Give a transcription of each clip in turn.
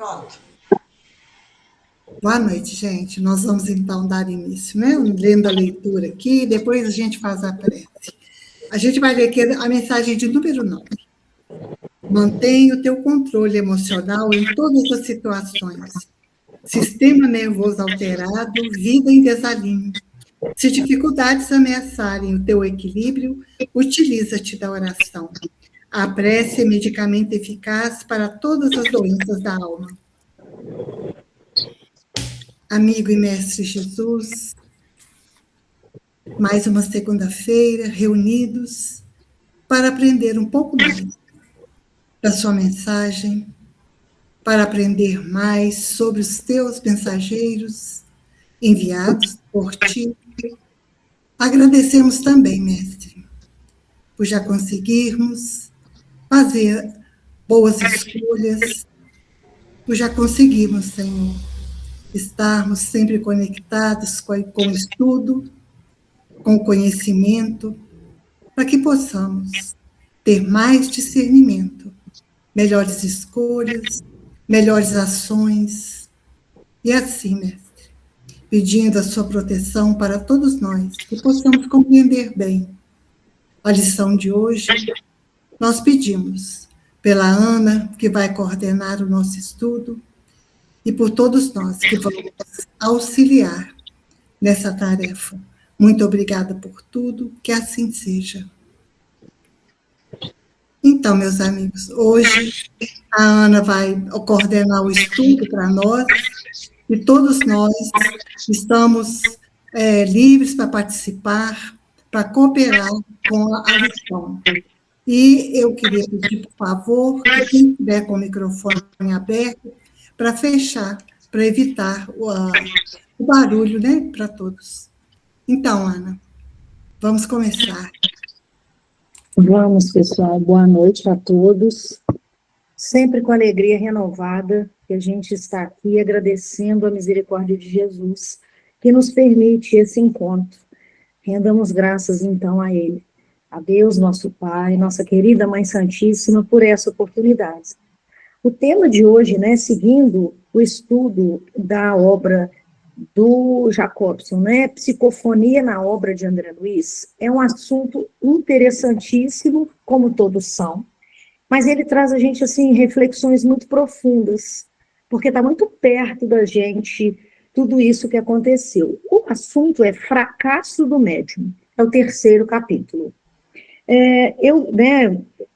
Pronto. Boa noite, gente. Nós vamos, então, dar início, né? Lendo a leitura aqui, depois a gente faz a prece. A gente vai ler aqui a mensagem de número 9. Mantenha o teu controle emocional em todas as situações. Sistema nervoso alterado, vida em desalinho. Se dificuldades ameaçarem o teu equilíbrio, utiliza-te da oração. A prece é medicamento eficaz para todas as doenças da alma. Amigo e mestre Jesus, mais uma segunda-feira, reunidos para aprender um pouco mais da sua mensagem, para aprender mais sobre os teus mensageiros enviados por ti. Agradecemos também, mestre, por já conseguirmos fazer boas escolhas, por já conseguirmos, Senhor, estarmos sempre conectados com o estudo, com o conhecimento, para que possamos ter mais discernimento, melhores escolhas, melhores ações, e assim, mestre, pedindo a sua proteção para todos nós, que possamos compreender bem a lição de hoje. Nós pedimos pela Ana, que vai coordenar o nosso estudo, e por todos nós que vamos auxiliar nessa tarefa. Muito obrigada por tudo, que assim seja. Então, meus amigos, hoje a Ana vai coordenar o estudo para nós, e todos nós estamos livres para participar, para cooperar com a lição. E eu queria pedir, por favor, que quem estiver com o microfone aberto, para fechar, para evitar o barulho, né, para todos. Então, Ana, vamos começar. Vamos, pessoal. Boa noite a todos. Sempre com alegria renovada que a gente está aqui agradecendo a misericórdia de Jesus, que nos permite esse encontro. Rendamos graças, então, a Ele, a Deus, nosso Pai, nossa querida Mãe Santíssima, por essa oportunidade. O tema de hoje, né, seguindo o estudo da obra do Jacobson, né, Psicofonia na obra de André Luiz, é um assunto interessantíssimo, como todos são, mas ele traz a gente, assim, reflexões muito profundas, porque está muito perto da gente tudo isso que aconteceu. O assunto é fracasso do médium, é o 3º capítulo.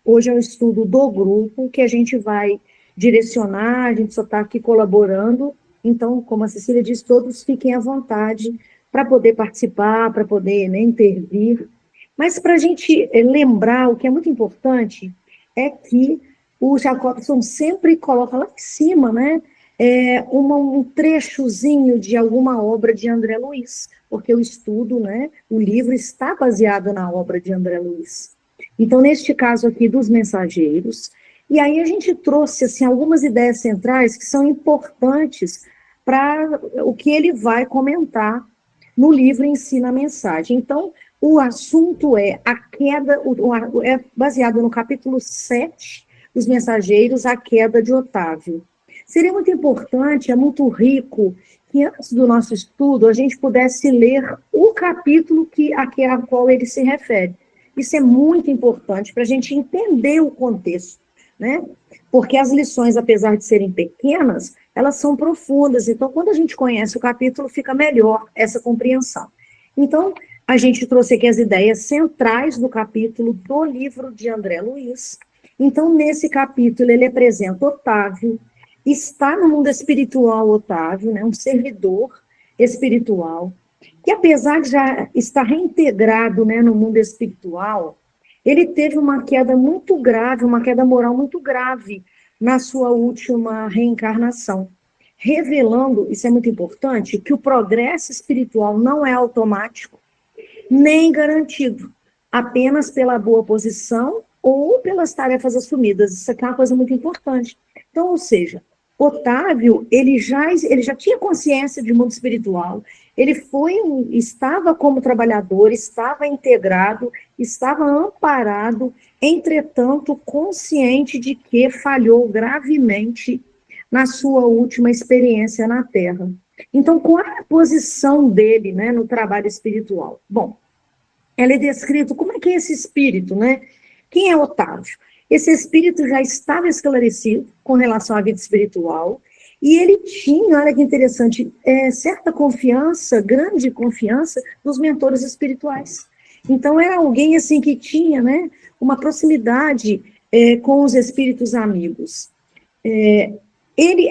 Hoje é o estudo do grupo, que a gente vai direcionar, a gente só está aqui colaborando, então, como a Cecília disse, todos fiquem à vontade para poder participar, para poder, né, intervir. Mas para a gente lembrar, o que é muito importante é que o Jacobson sempre coloca lá em cima, né, um trechozinho de alguma obra de André Luiz, porque o estudo, né, o livro está baseado na obra de André Luiz. Então, neste caso aqui dos mensageiros, e aí a gente trouxe assim, algumas ideias centrais que são importantes para o que ele vai comentar no livro em si, na mensagem. Então, o assunto é a queda, é baseado no capítulo 7, dos mensageiros, a queda de Otávio. Seria muito importante, é muito rico, que antes do nosso estudo a gente pudesse ler o capítulo a qual ele se refere. Isso é muito importante para a gente entender o contexto, né? Porque as lições, apesar de serem pequenas, elas são profundas. Então, quando a gente conhece o capítulo, fica melhor essa compreensão. Então, a gente trouxe aqui as ideias centrais do capítulo do livro de André Luiz. Então, nesse capítulo, ele apresenta Otávio, está no mundo espiritual Otávio, né, um servidor espiritual, que apesar de já estar reintegrado, né, no mundo espiritual, ele teve uma queda muito grave, uma queda moral muito grave na sua última reencarnação, revelando, isso é muito importante, que o progresso espiritual não é automático, nem garantido, apenas pela boa posição ou pelas tarefas assumidas. Isso aqui é uma coisa muito importante. Então, ou seja, Otávio, ele já tinha consciência de mundo espiritual, ele estava como trabalhador, estava integrado, estava amparado, entretanto, consciente de que falhou gravemente na sua última experiência na Terra. Então, qual é a posição dele, né, no trabalho espiritual? Bom, ela é descrito, como é que é esse espírito, né? Quem é Otávio? Esse espírito já estava esclarecido com relação à vida espiritual, e ele tinha, olha que interessante, certa confiança, grande confiança dos mentores espirituais. Então, era alguém, assim, que tinha, né, uma proximidade com os espíritos amigos.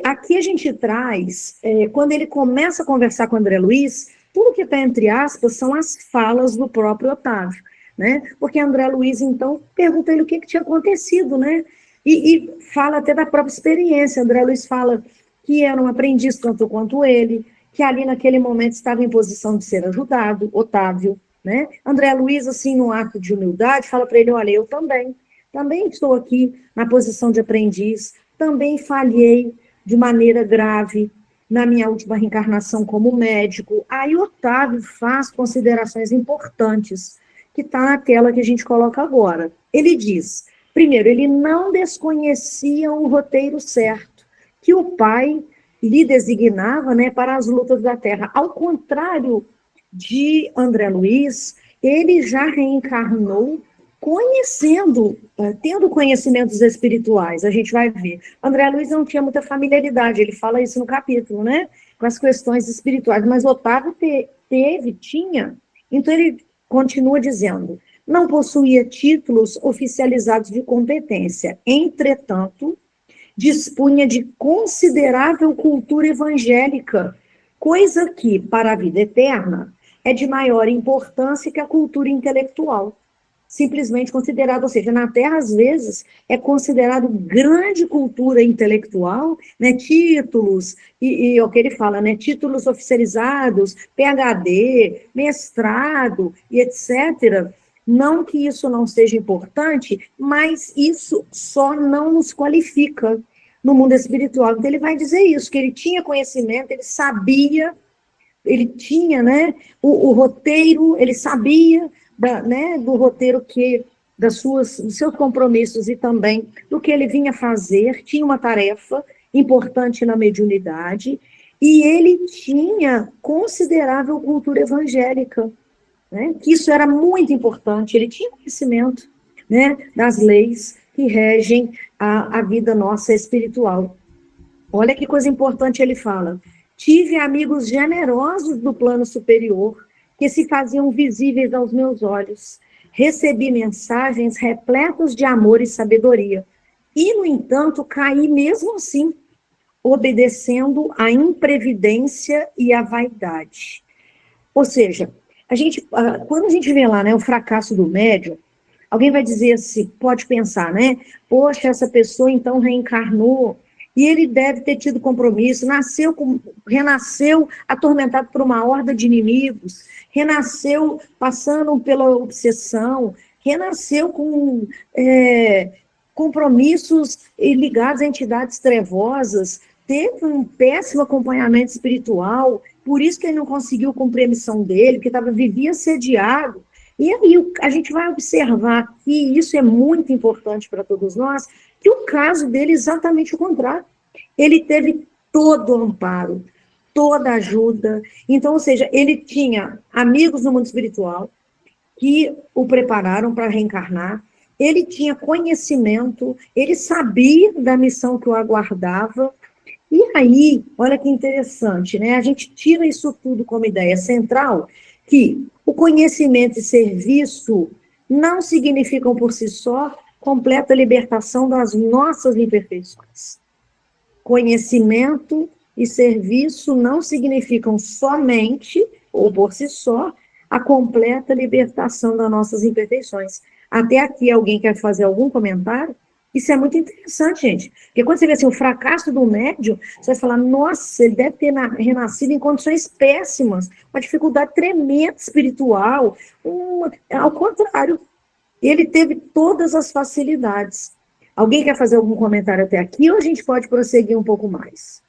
Aqui a gente traz, quando ele começa a conversar com o André Luiz, tudo que está entre aspas são as falas do próprio Otávio, né? Porque André Luiz, então, pergunta ele o que tinha acontecido, né? E fala até da própria experiência. André Luiz fala que era um aprendiz tanto quanto ele, que ali naquele momento estava em posição de ser ajudado, Otávio, né? André Luiz, assim, num ato de humildade, fala para ele, olha, eu também estou aqui na posição de aprendiz, também falhei de maneira grave na minha última reencarnação como médico. Aí Otávio faz considerações importantes, que está na tela que a gente coloca agora. Ele diz, primeiro, ele não desconhecia o roteiro certo, que o pai lhe designava, né, para as lutas da Terra. Ao contrário de André Luiz, ele já reencarnou conhecendo, tendo conhecimentos espirituais, a gente vai ver. André Luiz não tinha muita familiaridade, ele fala isso no capítulo, né? Com as questões espirituais, mas Otávio tinha. Então ele continua dizendo, não possuía títulos oficializados de competência, entretanto, dispunha de considerável cultura evangélica, coisa que, para a vida eterna, é de maior importância que a cultura intelectual. Simplesmente considerado, ou seja, na Terra, às vezes, é considerado grande cultura intelectual, né, títulos, e é o que ele fala, né, títulos oficializados, PhD, mestrado, e etc., não que isso não seja importante, mas isso só não nos qualifica no mundo espiritual. Então, ele vai dizer isso, que ele tinha conhecimento, ele sabia, ele tinha, né, o roteiro, ele sabia do roteiro dos seus compromissos e também do que ele vinha fazer, tinha uma tarefa importante na mediunidade, e ele tinha considerável cultura evangélica, né, que isso era muito importante, ele tinha conhecimento, né, das leis que regem a vida nossa espiritual. Olha que coisa importante ele fala. Tive amigos generosos do plano superior, que se faziam visíveis aos meus olhos. Recebi mensagens repletas de amor e sabedoria. E, no entanto, caí mesmo assim, obedecendo à imprevidência e à vaidade. Ou seja, quando a gente vê lá, né, o fracasso do médium, alguém vai dizer assim, pode pensar, né? Poxa, essa pessoa então reencarnou, e ele deve ter tido compromisso, renasceu atormentado por uma horda de inimigos, renasceu passando pela obsessão, renasceu com compromissos ligados a entidades trevosas, teve um péssimo acompanhamento espiritual, por isso que ele não conseguiu cumprir a missão dele, porque vivia assediado. E aí a gente vai observar, e isso é muito importante para todos nós, que o caso dele é exatamente o contrário. Ele teve todo o amparo, toda a ajuda. Então, ou seja, ele tinha amigos no mundo espiritual que o prepararam para reencarnar, ele tinha conhecimento, ele sabia da missão que o aguardava. E aí, olha que interessante, né? A gente tira isso tudo como ideia central, que o conhecimento e serviço não significam por si só completa libertação das nossas imperfeições. Conhecimento e serviço não significam somente, ou por si só, a completa libertação das nossas imperfeições. Até aqui, alguém quer fazer algum comentário? Isso é muito interessante, gente. Porque quando você vê assim, o fracasso do médium, você vai falar, nossa, ele deve ter renascido em condições péssimas, uma dificuldade tremenda espiritual. Ao contrário, ele teve todas as facilidades. Alguém quer fazer algum comentário até aqui ou a gente pode prosseguir um pouco mais?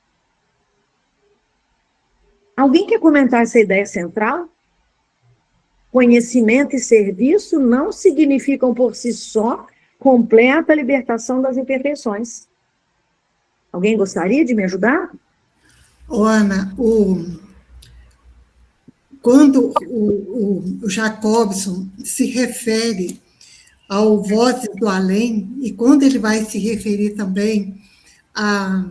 Alguém quer comentar essa ideia central? Conhecimento e serviço não significam por si só completa libertação das imperfeições. Alguém gostaria de me ajudar? Ô, Ana, quando o Jacobson se refere ao Vozes do Além, e quando ele vai se referir também a,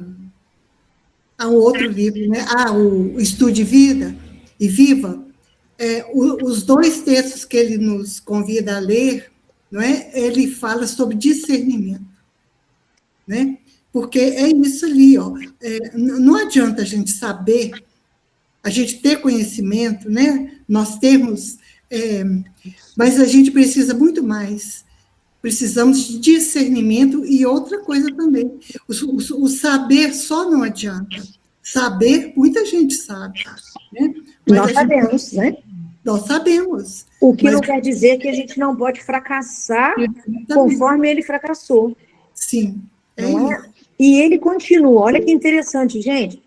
a um outro livro, né? O Estude Vida e Viva, os dois textos que ele nos convida a ler, não é? Ele fala sobre discernimento, né? Porque é isso ali, ó. Não adianta a gente saber, a gente ter conhecimento, né? Nós temos, mas a gente precisa muito mais. Precisamos de discernimento e outra coisa também. O saber só não adianta. Saber, muita gente sabe, né? Mas Nós sabemos, né? nós sabemos. O que Mas não quer dizer que a gente não pode fracassar também, conforme ele fracassou. sim, Não é? isso. E ele continua, olha que interessante, gente.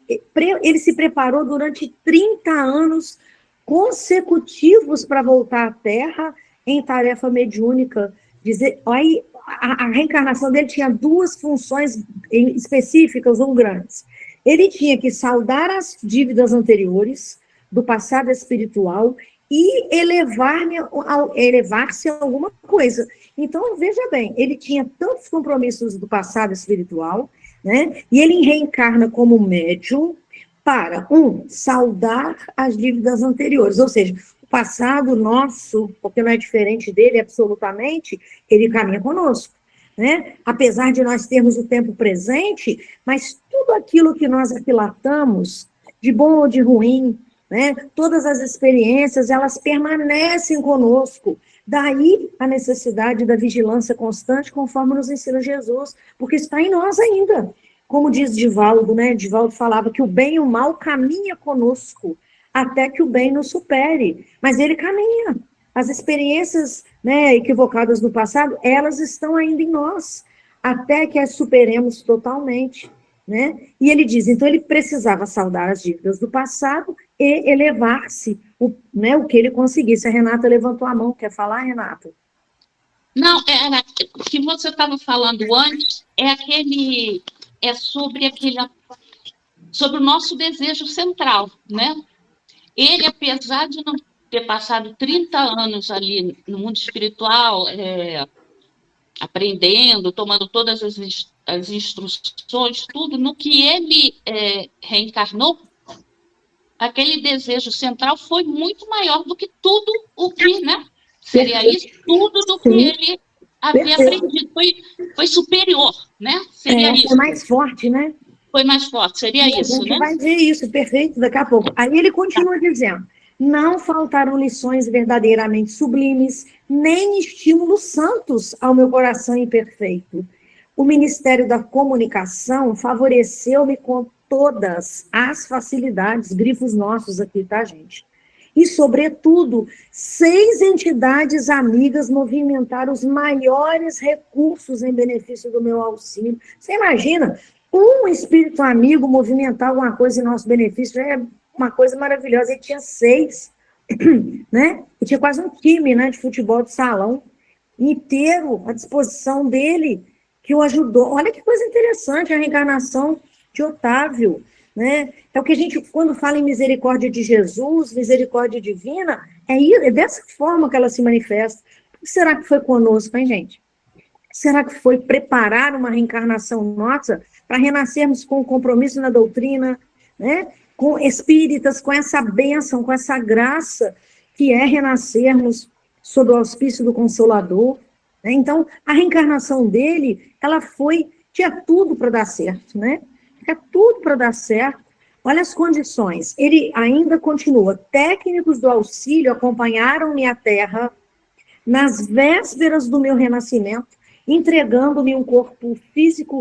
Ele se preparou durante 30 anos consecutivos para voltar à Terra em tarefa mediúnica. Dizer, aí, a reencarnação dele tinha duas funções específicas ou grandes. Ele tinha que saldar as dívidas anteriores do passado espiritual e elevar-se a alguma coisa. Então, veja bem, ele tinha tantos compromissos do passado espiritual, né? E ele reencarna como médium para, saldar as dívidas anteriores, ou seja, o passado nosso, porque não é diferente dele absolutamente, ele caminha conosco, né? Apesar de nós termos o tempo presente, mas tudo aquilo que nós aquilatamos, de bom ou de ruim, né? Todas as experiências, elas permanecem conosco. Daí a necessidade da vigilância constante, conforme nos ensina Jesus, porque está em nós ainda. Como diz Divaldo, né? Divaldo falava que o bem e o mal caminha conosco, até que o bem nos supere. Mas ele caminha. As experiências, né, equivocadas do passado, elas estão ainda em nós, até que as superemos totalmente, né? E ele diz, então ele precisava saldar as dívidas do passado e elevar-se, né, o que ele conseguisse. A Renata levantou a mão, quer falar, Renata? Não, era o que você estava falando antes, sobre o nosso desejo central, né? Ele, apesar de não ter passado 30 anos ali no mundo espiritual, aprendendo, tomando todas as instruções, tudo, no que ele reencarnou, aquele desejo central foi muito maior do que tudo o que, né? Seria isso, tudo do que ele havia aprendido. Foi superior, né? Seria isso. Foi mais forte, né? Foi mais forte, seria isso, né? A gente vai ver isso, perfeito, daqui a pouco. Aí ele continua dizendo, não faltaram lições verdadeiramente sublimes, nem estímulos santos ao meu coração imperfeito. O Ministério da Comunicação favoreceu-me com todas as facilidades, grifos nossos aqui, tá, gente? E, sobretudo, 6 entidades amigas movimentaram os maiores recursos em benefício do meu auxílio. Você imagina, um espírito amigo movimentar alguma coisa em nosso benefício é uma coisa maravilhosa. Ele tinha 6, né? E tinha quase um time, né, de futebol de salão inteiro à disposição dele, que o ajudou. Olha que coisa interessante a reencarnação de Otávio, né? É o que a gente, quando fala em misericórdia de Jesus, misericórdia divina, é dessa forma que ela se manifesta. O que será que foi conosco, hein, gente? Será que foi preparar uma reencarnação nossa para renascermos com compromisso na doutrina, né? Com espíritas, com essa bênção, com essa graça que é renascermos sob o auspício do Consolador, né? Então, a reencarnação dele, tinha tudo para dar certo, né? Tinha tudo para dar certo. Olha as condições. Ele ainda continua. Técnicos do auxílio acompanharam-me à terra nas vésperas do meu renascimento, entregando-me um corpo físico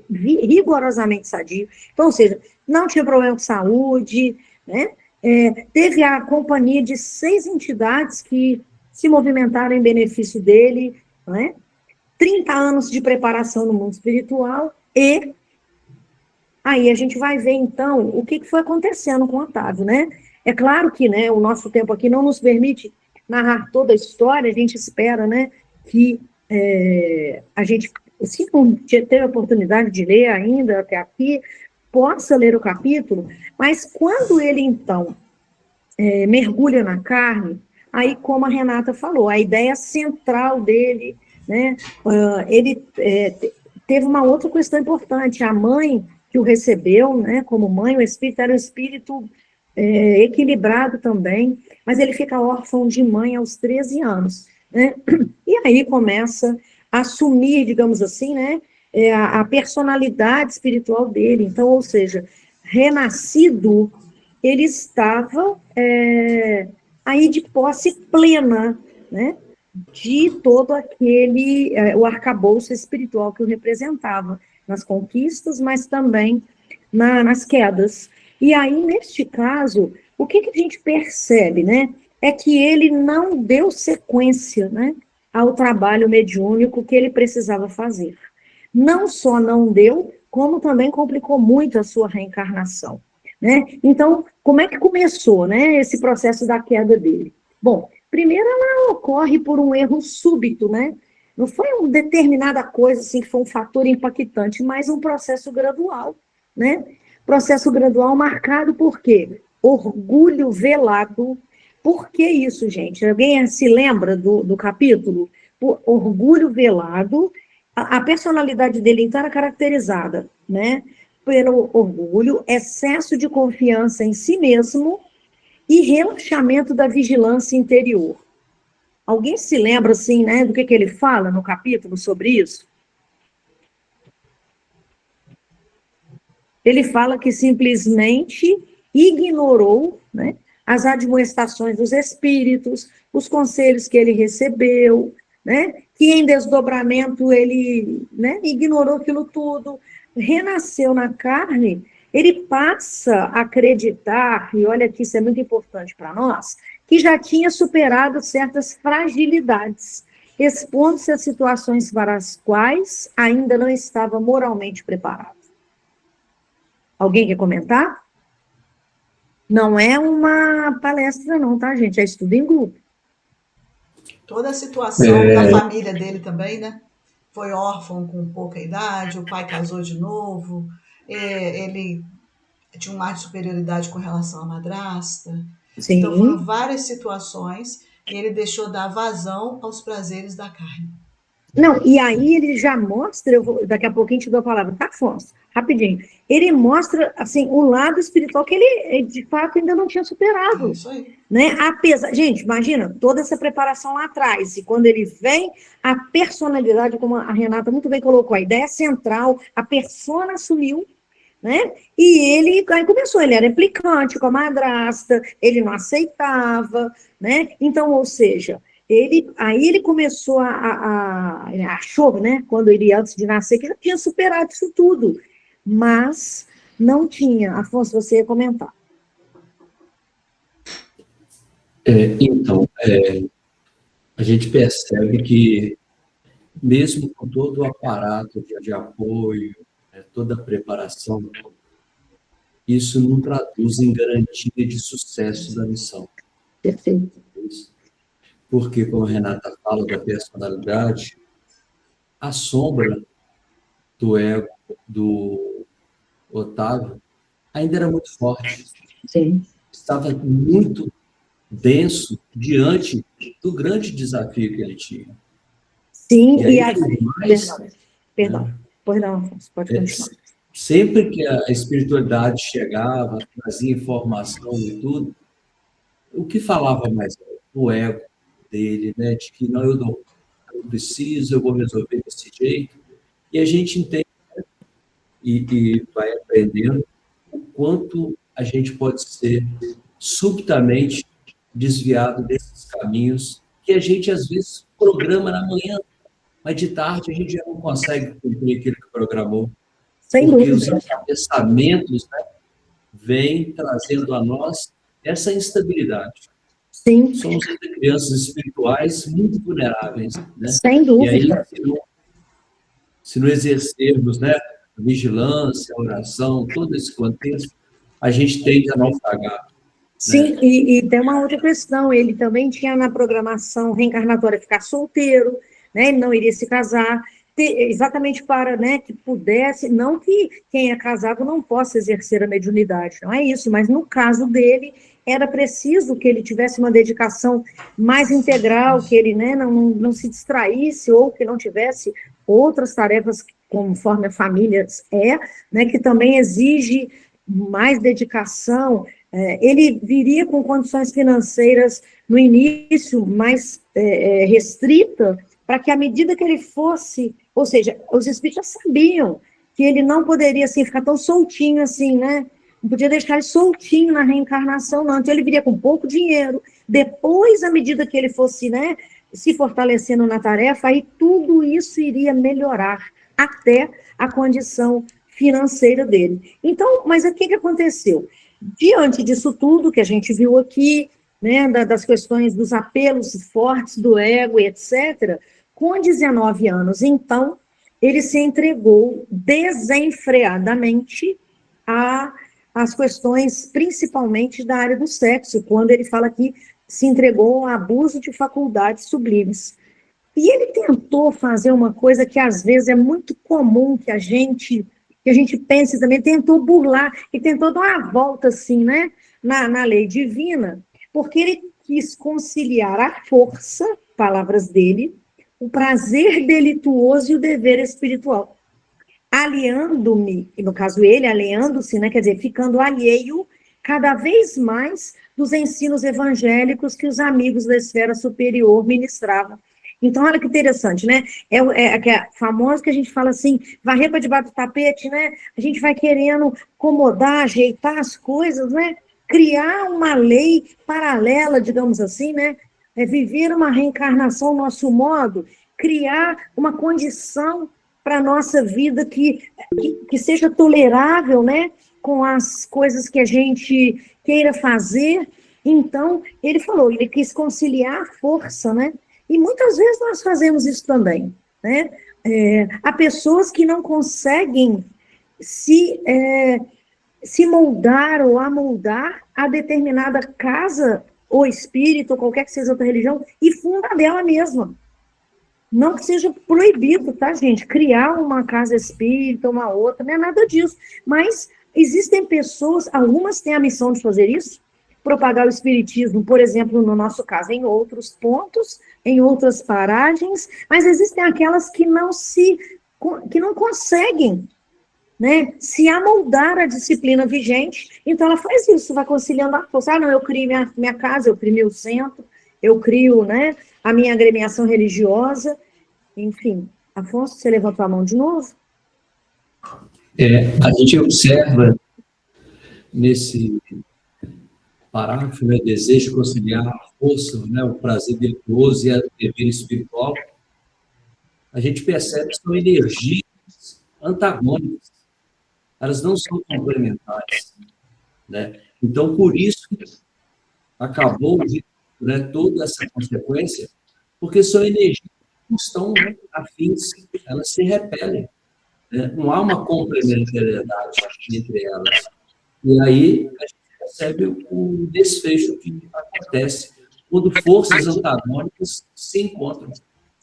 rigorosamente sadio. Então, ou seja, não tinha problema com saúde, né? Teve a companhia de 6 entidades que se movimentaram em benefício dele, né? 30 anos de preparação no mundo espiritual e aí a gente vai ver, então, o que foi acontecendo com o Otávio, né? É claro que, né, o nosso tempo aqui não nos permite narrar toda a história, a gente espera, né, que a gente se não ter a oportunidade de ler ainda até aqui, possa ler o capítulo, mas quando ele, então, mergulha na carne, aí, como a Renata falou, a ideia central dele, né, ele teve uma outra questão importante, a mãe que o recebeu, né, como mãe, o espírito era um espírito equilibrado também, mas ele fica órfão de mãe aos 13 anos, né, e aí começa a assumir, digamos assim, né, a personalidade espiritual dele, então, ou seja, renascido, ele estava aí de posse plena, né, de todo aquele, o arcabouço espiritual que o representava, nas conquistas, mas também nas quedas. E aí, neste caso, o que a gente percebe, né, é que ele não deu sequência, né, ao trabalho mediúnico que ele precisava fazer. Não só não deu, como também complicou muito a sua reencarnação, né? Então, como é que começou, né, esse processo da queda dele? Bom, primeiro ela ocorre por um erro súbito, né? Não foi uma determinada coisa assim que foi um fator impactante, mas um processo gradual, né? Processo gradual marcado por quê? Orgulho velado. Por que isso, gente? Alguém se lembra do capítulo? Por orgulho velado. A personalidade dele, então, era caracterizada, né, pelo orgulho, excesso de confiança em si mesmo e relaxamento da vigilância interior. Alguém se lembra, assim, né, do que ele fala no capítulo sobre isso? Ele fala que simplesmente ignorou, né, as admoestações dos espíritos, os conselhos que ele recebeu, né, que em desdobramento ele, né, ignorou aquilo tudo, renasceu na carne, ele passa a acreditar, e olha que isso é muito importante para nós, que já tinha superado certas fragilidades, expondo-se a situações para as quais ainda não estava moralmente preparado. Alguém quer comentar? Não é uma palestra não, tá, gente? É estudo em grupo. Toda a situação da família dele também, né? Foi órfão com pouca idade, o pai casou de novo, ele tinha um ar de superioridade com relação à madrasta. Sim. Então foram várias situações e ele deixou dar vazão aos prazeres da carne. Não, e aí ele já mostra, daqui a pouquinho te dou a palavra, tá, Afonso? Rapidinho. Ele mostra, assim, o lado espiritual que ele, de fato, ainda não tinha superado. Isso aí. Né? Apesar, gente, imagina, toda essa preparação lá atrás, e quando ele vem, a personalidade, como a Renata muito bem colocou, a ideia central, a persona assumiu, né? E ele aí começou, ele era implicante com a madrasta, ele não aceitava, né? Então, ou seja, aí ele começou achou, né, quando ele, antes de nascer, que já tinha superado isso tudo, mas não tinha. Afonso, você ia comentar. Então, a gente percebe que, mesmo com todo o aparato de apoio, toda a preparação, isso não traduz em garantia de sucesso da missão. Perfeito. Porque, como a Renata fala da personalidade, a sombra do ego do Otávio ainda era muito forte. Sim. Estava muito denso diante do grande desafio que ele tinha. Sim, e aí, Perdão, Afonso, pode continuar. Sempre que a espiritualidade chegava, trazia informação e tudo, o que falava mais? O ego dele, né? De que não, eu não preciso, eu vou resolver desse jeito. E a gente entende e vai aprendendo o quanto a gente pode ser subitamente desviado desses caminhos que a gente, às vezes, programa na manhã, mas de tarde a gente já não consegue cumprir aquilo que programou. Sem porque dúvida. os pensamentos, né, vêm trazendo a nós essa instabilidade. Sim. Somos crianças espirituais muito vulneráveis, né? Sem dúvida. E aí, se não exercermos, né, a vigilância, a oração, todo esse contexto, a gente tende a naufragar. Sim, né? E tem uma outra questão, ele também tinha na programação reencarnatória ficar solteiro, né? Ele não iria se casar, exatamente para, né, que pudesse, não que quem é casado não possa exercer a mediunidade, não é isso, mas no caso dele, era preciso que ele tivesse uma dedicação mais integral, que ele, né, não se distraísse, ou que não tivesse outras tarefas, conforme a família né, que também exige mais dedicação. Ele viria com condições financeiras, no início, mais restrita, para que à medida que ele fosse, ou seja, os espíritos já sabiam que ele não poderia, assim, ficar tão soltinho assim, né? Não podia deixar ele soltinho na reencarnação, não. Então ele viria com pouco dinheiro. Depois, à medida que ele fosse, né, se fortalecendo na tarefa, aí tudo isso iria melhorar, até a condição financeira dele. Então, mas o que aconteceu? Diante disso tudo que a gente viu aqui, né, das questões dos apelos fortes do ego, etc., com 19 anos, então, ele se entregou desenfreadamente às questões, principalmente da área do sexo, quando ele fala que se entregou ao abuso de faculdades sublimes. E ele tentou fazer uma coisa que, às vezes, é muito comum que a gente pense também, tentou burlar, e tentou dar uma volta, assim, né, na lei divina, porque ele quis conciliar à força, palavras dele, o prazer delituoso e o dever espiritual. Aliando-me, no caso ele, aliando-se, né, quer dizer, ficando alheio cada vez mais dos ensinos evangélicos que os amigos da esfera superior ministravam. Então, olha que interessante, né? É famoso que a gente fala assim, varrer para debaixo do tapete, né? A gente vai querendo acomodar, ajeitar as coisas, né? Criar uma lei paralela, digamos assim, né? Viver uma reencarnação ao nosso modo, criar uma condição para a nossa vida que seja tolerável, né? Com as coisas que a gente queira fazer. Então, ele falou, ele quis conciliar a força, né? E muitas vezes nós fazemos isso também, né? Há pessoas que não conseguem se moldar ou amoldar a determinada casa ou espírito, ou qualquer que seja outra religião, e funda dela mesma. Não que seja proibido, tá, gente? Criar uma casa espírita, uma outra, não é nada disso. Mas existem pessoas, algumas têm a missão de fazer isso, propagar o espiritismo, por exemplo, no nosso caso, em outros pontos, em outras paragens, mas existem aquelas que não conseguem, né, se amoldar à disciplina vigente, então ela faz isso, vai conciliando a força. Não, eu crio minha casa, eu crio meu centro, eu crio, né, a minha agremiação religiosa, enfim. Afonso, você levantou a mão de novo? A gente observa nesse parágrafo, né, desejo de conciliar a força, né, o prazer delituoso e a dever espiritual, a gente percebe que são energias antagônicas, elas não são complementares, né? Então, por isso, acabou, né, toda essa consequência, porque são energias que não estão, né, afins, elas se repelem, né? Não há uma complementariedade entre elas. E aí, a gente percebe o desfecho que acontece quando forças antagônicas se encontram.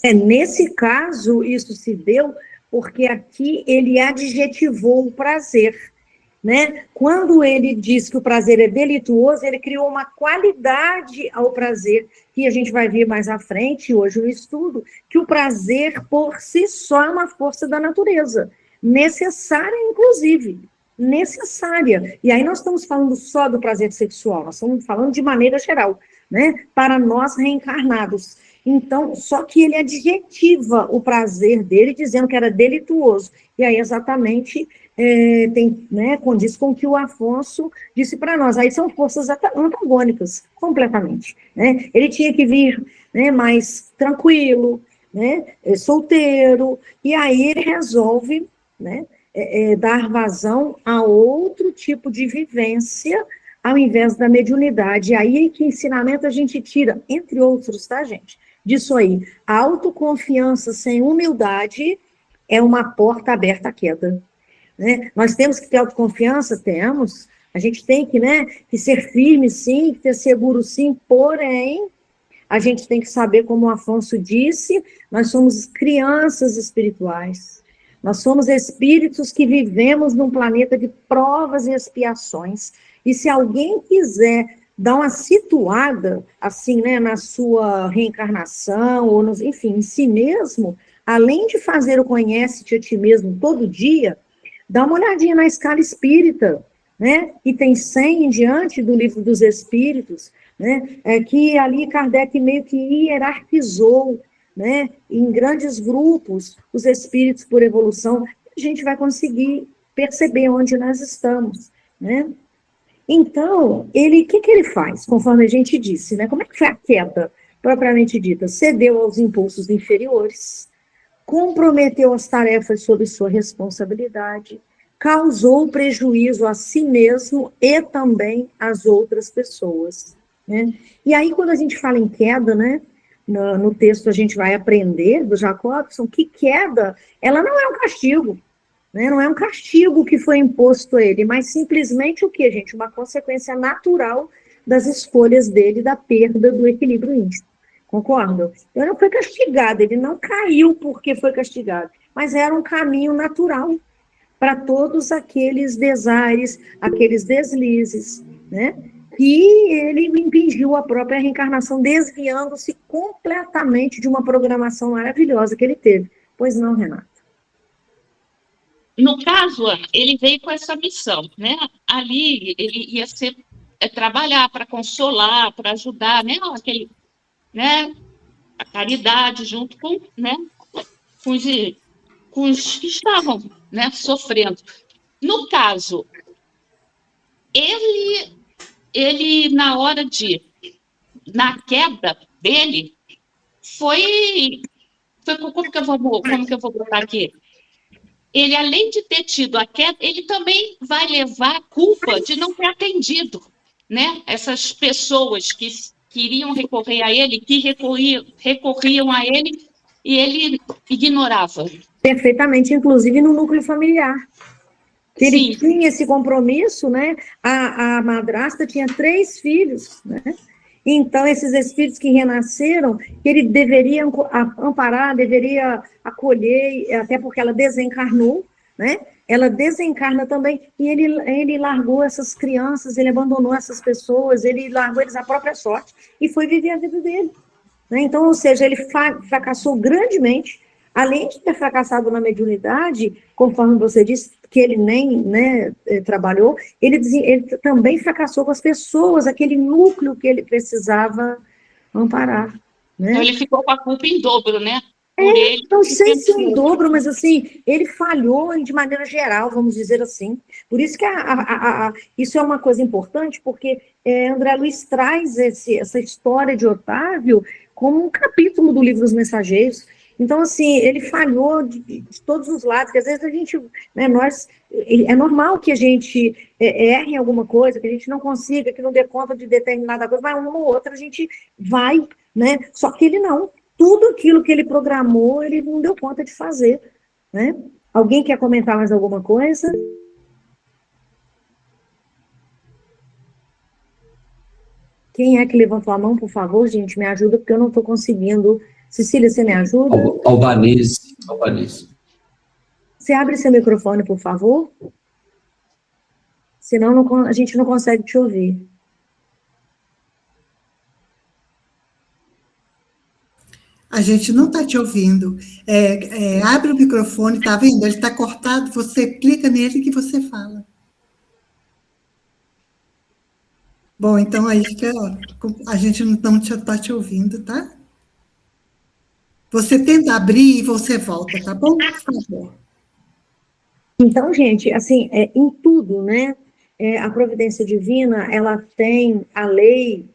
Nesse caso, isso se deu porque aqui ele adjetivou o prazer, né? Quando ele diz que o prazer é delituoso, ele criou uma qualidade ao prazer, que a gente vai ver mais à frente, hoje no estudo, que o prazer por si só é uma força da natureza, necessária, inclusive, necessária. E aí nós estamos falando só do prazer sexual, nós estamos falando de maneira geral, né? Para nós reencarnados. Então, só que ele adjetiva o prazer dele, dizendo que era delituoso. E aí, exatamente, condiz com o que o Afonso disse para nós. Aí são forças antagônicas, completamente. Né? Ele tinha que vir, né, mais tranquilo, né, solteiro, e aí ele resolve, né, dar vazão a outro tipo de vivência, ao invés da mediunidade. E aí, que ensinamento a gente tira, entre outros, tá, gente? Disso aí, a autoconfiança sem humildade é uma porta aberta à queda. Né? Nós temos que ter autoconfiança? Temos. A gente tem que, né, que ser firme, sim, que ter seguro, sim, porém, a gente tem que saber, como o Afonso disse, nós somos crianças espirituais. Nós somos espíritos que vivemos num planeta de provas e expiações. E se alguém quiser dar uma situada, assim, né, na sua reencarnação, ou enfim, em si mesmo, além de fazer o conhece-te a ti mesmo todo dia, dá uma olhadinha na escala espírita, né, e tem 100 em diante do Livro dos Espíritos, né, que ali Kardec meio que hierarquizou, né, em grandes grupos, os espíritos por evolução. A gente vai conseguir perceber onde nós estamos, né. Então, o que ele faz, conforme a gente disse, né? Como é que foi a queda, propriamente dita? Cedeu aos impulsos inferiores, comprometeu as tarefas sob sua responsabilidade, causou prejuízo a si mesmo e também às outras pessoas, né? E aí, quando a gente fala em queda, né? No texto a gente vai aprender do Jacobson que queda, ela não é um castigo, né? Não é um castigo que foi imposto a ele, mas simplesmente o quê, gente? Uma consequência natural das escolhas dele, da perda do equilíbrio íntimo. Concordam? Ele não foi castigado, ele não caiu porque foi castigado, mas era um caminho natural para todos aqueles desaires, aqueles deslizes, né? E ele impingiu a própria reencarnação, desviando-se completamente de uma programação maravilhosa que ele teve. Pois não, Renata? No caso, Ana, ele veio com essa missão, né? Ali ele ia trabalhar para consolar, para ajudar, né? A caridade junto com, né? Com os que estavam, né? Sofrendo. No caso, ele na hora na queda dele, foi como que eu vou botar aqui? Ele, além de ter tido a queda, ele também vai levar a culpa de não ter atendido, né? Essas pessoas que queriam recorrer a ele, que recorriam a ele, e ele ignorava. Perfeitamente, inclusive no núcleo familiar. Ele tinha esse compromisso, né? A madrasta tinha 3 filhos, né? Então, esses espíritos que renasceram, ele deveria amparar, deveria acolher, até porque ela desencarnou, né? Ela desencarna também, e ele largou essas crianças, ele abandonou essas pessoas, ele largou eles à própria sorte, e foi viver a vida dele, né? Então, ou seja, ele fracassou grandemente, além de ter fracassado na mediunidade, conforme você disse, que ele nem, né, trabalhou, ele também fracassou com as pessoas, aquele núcleo que ele precisava amparar, né? Então, ele ficou com a culpa em dobro, né? Por ele. Não sei se em dobro, mas assim, ele falhou de maneira geral, vamos dizer assim. Por isso que isso é uma coisa importante, porque André Luiz traz essa história de Otávio como um capítulo do livro Os Mensageiros. Então, assim, ele falhou de todos os lados, que às vezes a gente, né, é normal que a gente erre em alguma coisa, que a gente não consiga, que não dê conta de determinada coisa, mas uma ou outra a gente vai, né, só que ele não. Tudo aquilo que ele programou, ele não deu conta de fazer, né? Alguém quer comentar mais alguma coisa? Quem é que levantou a mão, por favor, gente, me ajuda, porque eu não estou conseguindo. Cecília, você me ajuda? Albanese. Você abre seu microfone, por favor? Senão a gente não consegue te ouvir. A gente não está te ouvindo. Abre o microfone, tá vendo? Ele está cortado, você clica nele que você fala. Bom, então aí a gente não está te ouvindo, tá? Você tenta abrir e você volta, tá bom? Por favor. Então, gente, assim, em tudo, né? A providência divina, ela tem a lei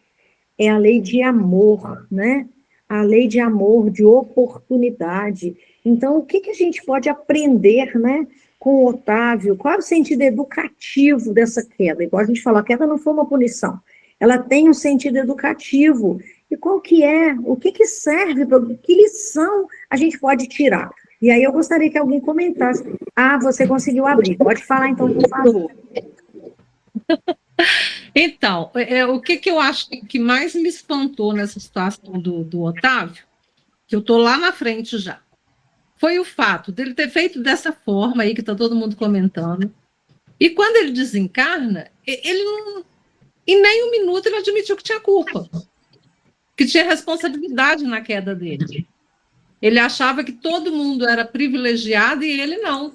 de amor, né? A lei de amor, de oportunidade. Então, o que a gente pode aprender, né, com o Otávio? Qual é o sentido educativo dessa queda? Igual a gente falou, a queda não foi uma punição. Ela tem um sentido educativo. E qual que é? O que serve? Que lição a gente pode tirar? E aí eu gostaria que alguém comentasse. Você conseguiu abrir. Pode falar, então, por favor. Então, o que eu acho que mais me espantou nessa situação do Otávio, que eu estou lá na frente já, foi o fato dele ter feito dessa forma aí, que está todo mundo comentando, e quando ele desencarna, ele não, em nem um minuto ele admitiu que tinha culpa, que tinha responsabilidade na queda dele. Ele achava que todo mundo era privilegiado e ele não.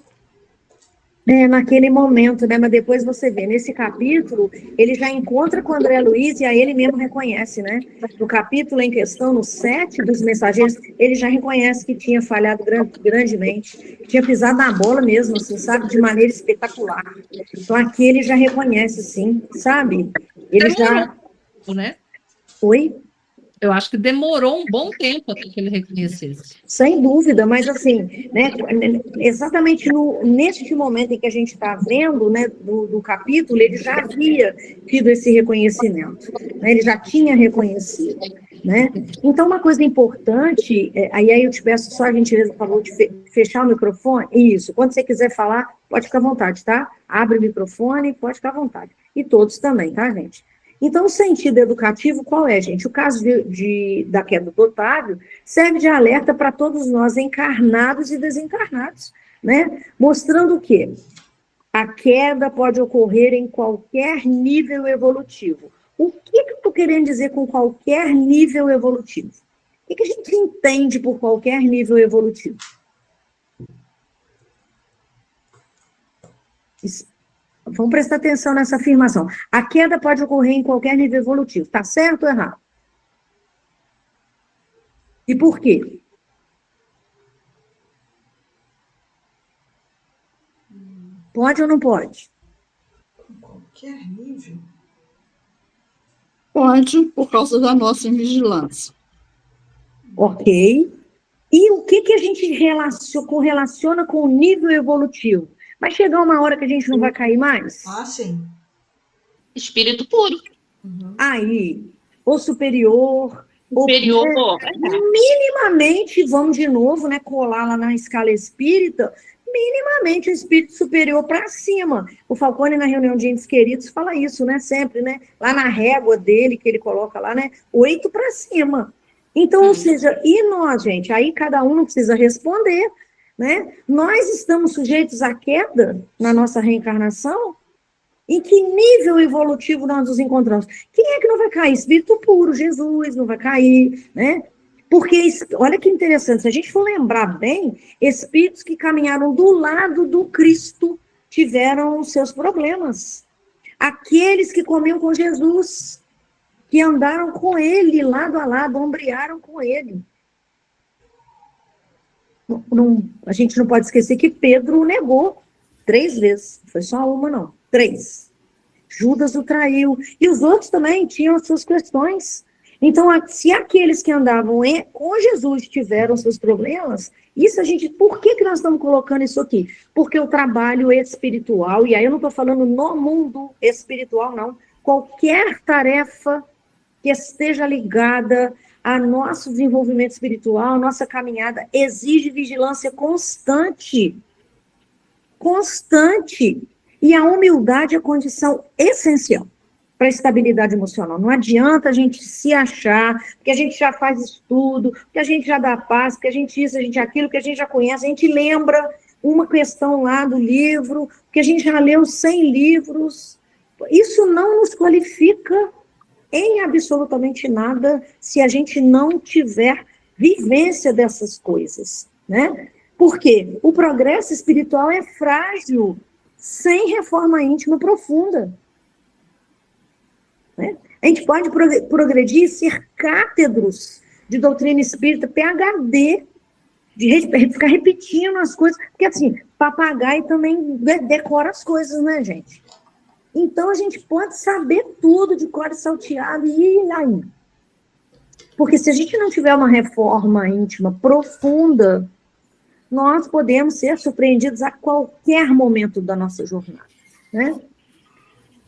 Naquele momento, né? Mas depois você vê, nesse capítulo, ele já encontra com o André Luiz e aí ele mesmo reconhece, né? No capítulo em questão, no 7 dos mensageiros, ele já reconhece que tinha falhado grandemente, que tinha pisado na bola mesmo, assim, sabe? De maneira espetacular. Então aqui ele já reconhece, sim, sabe? Ele já... né? Oi? Eu acho que demorou um bom tempo até que ele reconhecesse. Sem dúvida, mas assim, né, exatamente neste momento em que a gente está vendo, né, do capítulo, ele já havia tido esse reconhecimento, né, ele já tinha reconhecido, né? Então, uma coisa importante, aí eu te peço só a gentileza, por favor, de fechar o microfone, isso, quando você quiser falar, pode ficar à vontade, tá? Abre o microfone, pode ficar à vontade, e todos também, tá, gente? Então, o sentido educativo qual é, gente? O caso da queda do Otávio serve de alerta para todos nós, encarnados e desencarnados, né? Mostrando o quê? A queda pode ocorrer em qualquer nível evolutivo. O que eu estou querendo dizer com qualquer nível evolutivo? O que a gente entende por qualquer nível evolutivo? Vamos prestar atenção nessa afirmação. A queda pode ocorrer em qualquer nível evolutivo. Está certo ou errado? E por quê? Pode ou não pode? Em qualquer nível. Pode, por causa da nossa invigilância. Ok. E o que a gente correlaciona com o nível evolutivo? Vai chegar uma hora que a gente não vai cair mais? Ah, sim. Espírito puro. Uhum. Aí, ou superior, Superior. ou minimamente, vamos de novo, né, colar lá na escala espírita, minimamente o espírito superior para cima. O Falcone, na reunião de entes queridos, fala isso, né, sempre, né, lá na régua dele, que ele coloca lá, né, 8 para cima. Então, ou seja, e nós, gente, aí cada um não precisa responder, né, nós estamos sujeitos à queda na nossa reencarnação? Em que nível evolutivo nós nos encontramos? Quem é que não vai cair? Espírito puro, Jesus não vai cair, né? Porque, olha que interessante, se a gente for lembrar bem, espíritos que caminharam do lado do Cristo tiveram os seus problemas. Aqueles que comiam com Jesus, que andaram com ele, lado a lado, ombrearam com ele. A gente não pode esquecer que Pedro o negou 3 vezes, não foi só uma, não. 3. Judas o traiu. E os outros também tinham as suas questões. Então, se aqueles que andavam com Jesus tiveram seus problemas, por que nós estamos colocando isso aqui? Porque o trabalho espiritual, e aí eu não estou falando no mundo espiritual, não. Qualquer tarefa que esteja ligada ao nosso desenvolvimento espiritual, nossa caminhada, exige vigilância constante. Constante. E a humildade é condição essencial para a estabilidade emocional. Não adianta a gente se achar, porque a gente já faz estudo, porque a gente já dá paz, porque a gente isso, a gente aquilo, que a gente já conhece, a gente lembra uma questão lá do livro, que a gente já leu 100 livros. Isso não nos qualifica em absolutamente nada se a gente não tiver vivência dessas coisas, né? Porque o progresso espiritual é frágil, sem reforma íntima profunda. Né? A gente pode progredir e ser cátedros de doutrina espírita, PhD, de ficar repetindo as coisas, porque assim, papagaio também decora as coisas, né, gente? Então a gente pode saber tudo de cor salteado e aí. Porque se a gente não tiver uma reforma íntima profunda, nós podemos ser surpreendidos a qualquer momento da nossa jornada, né?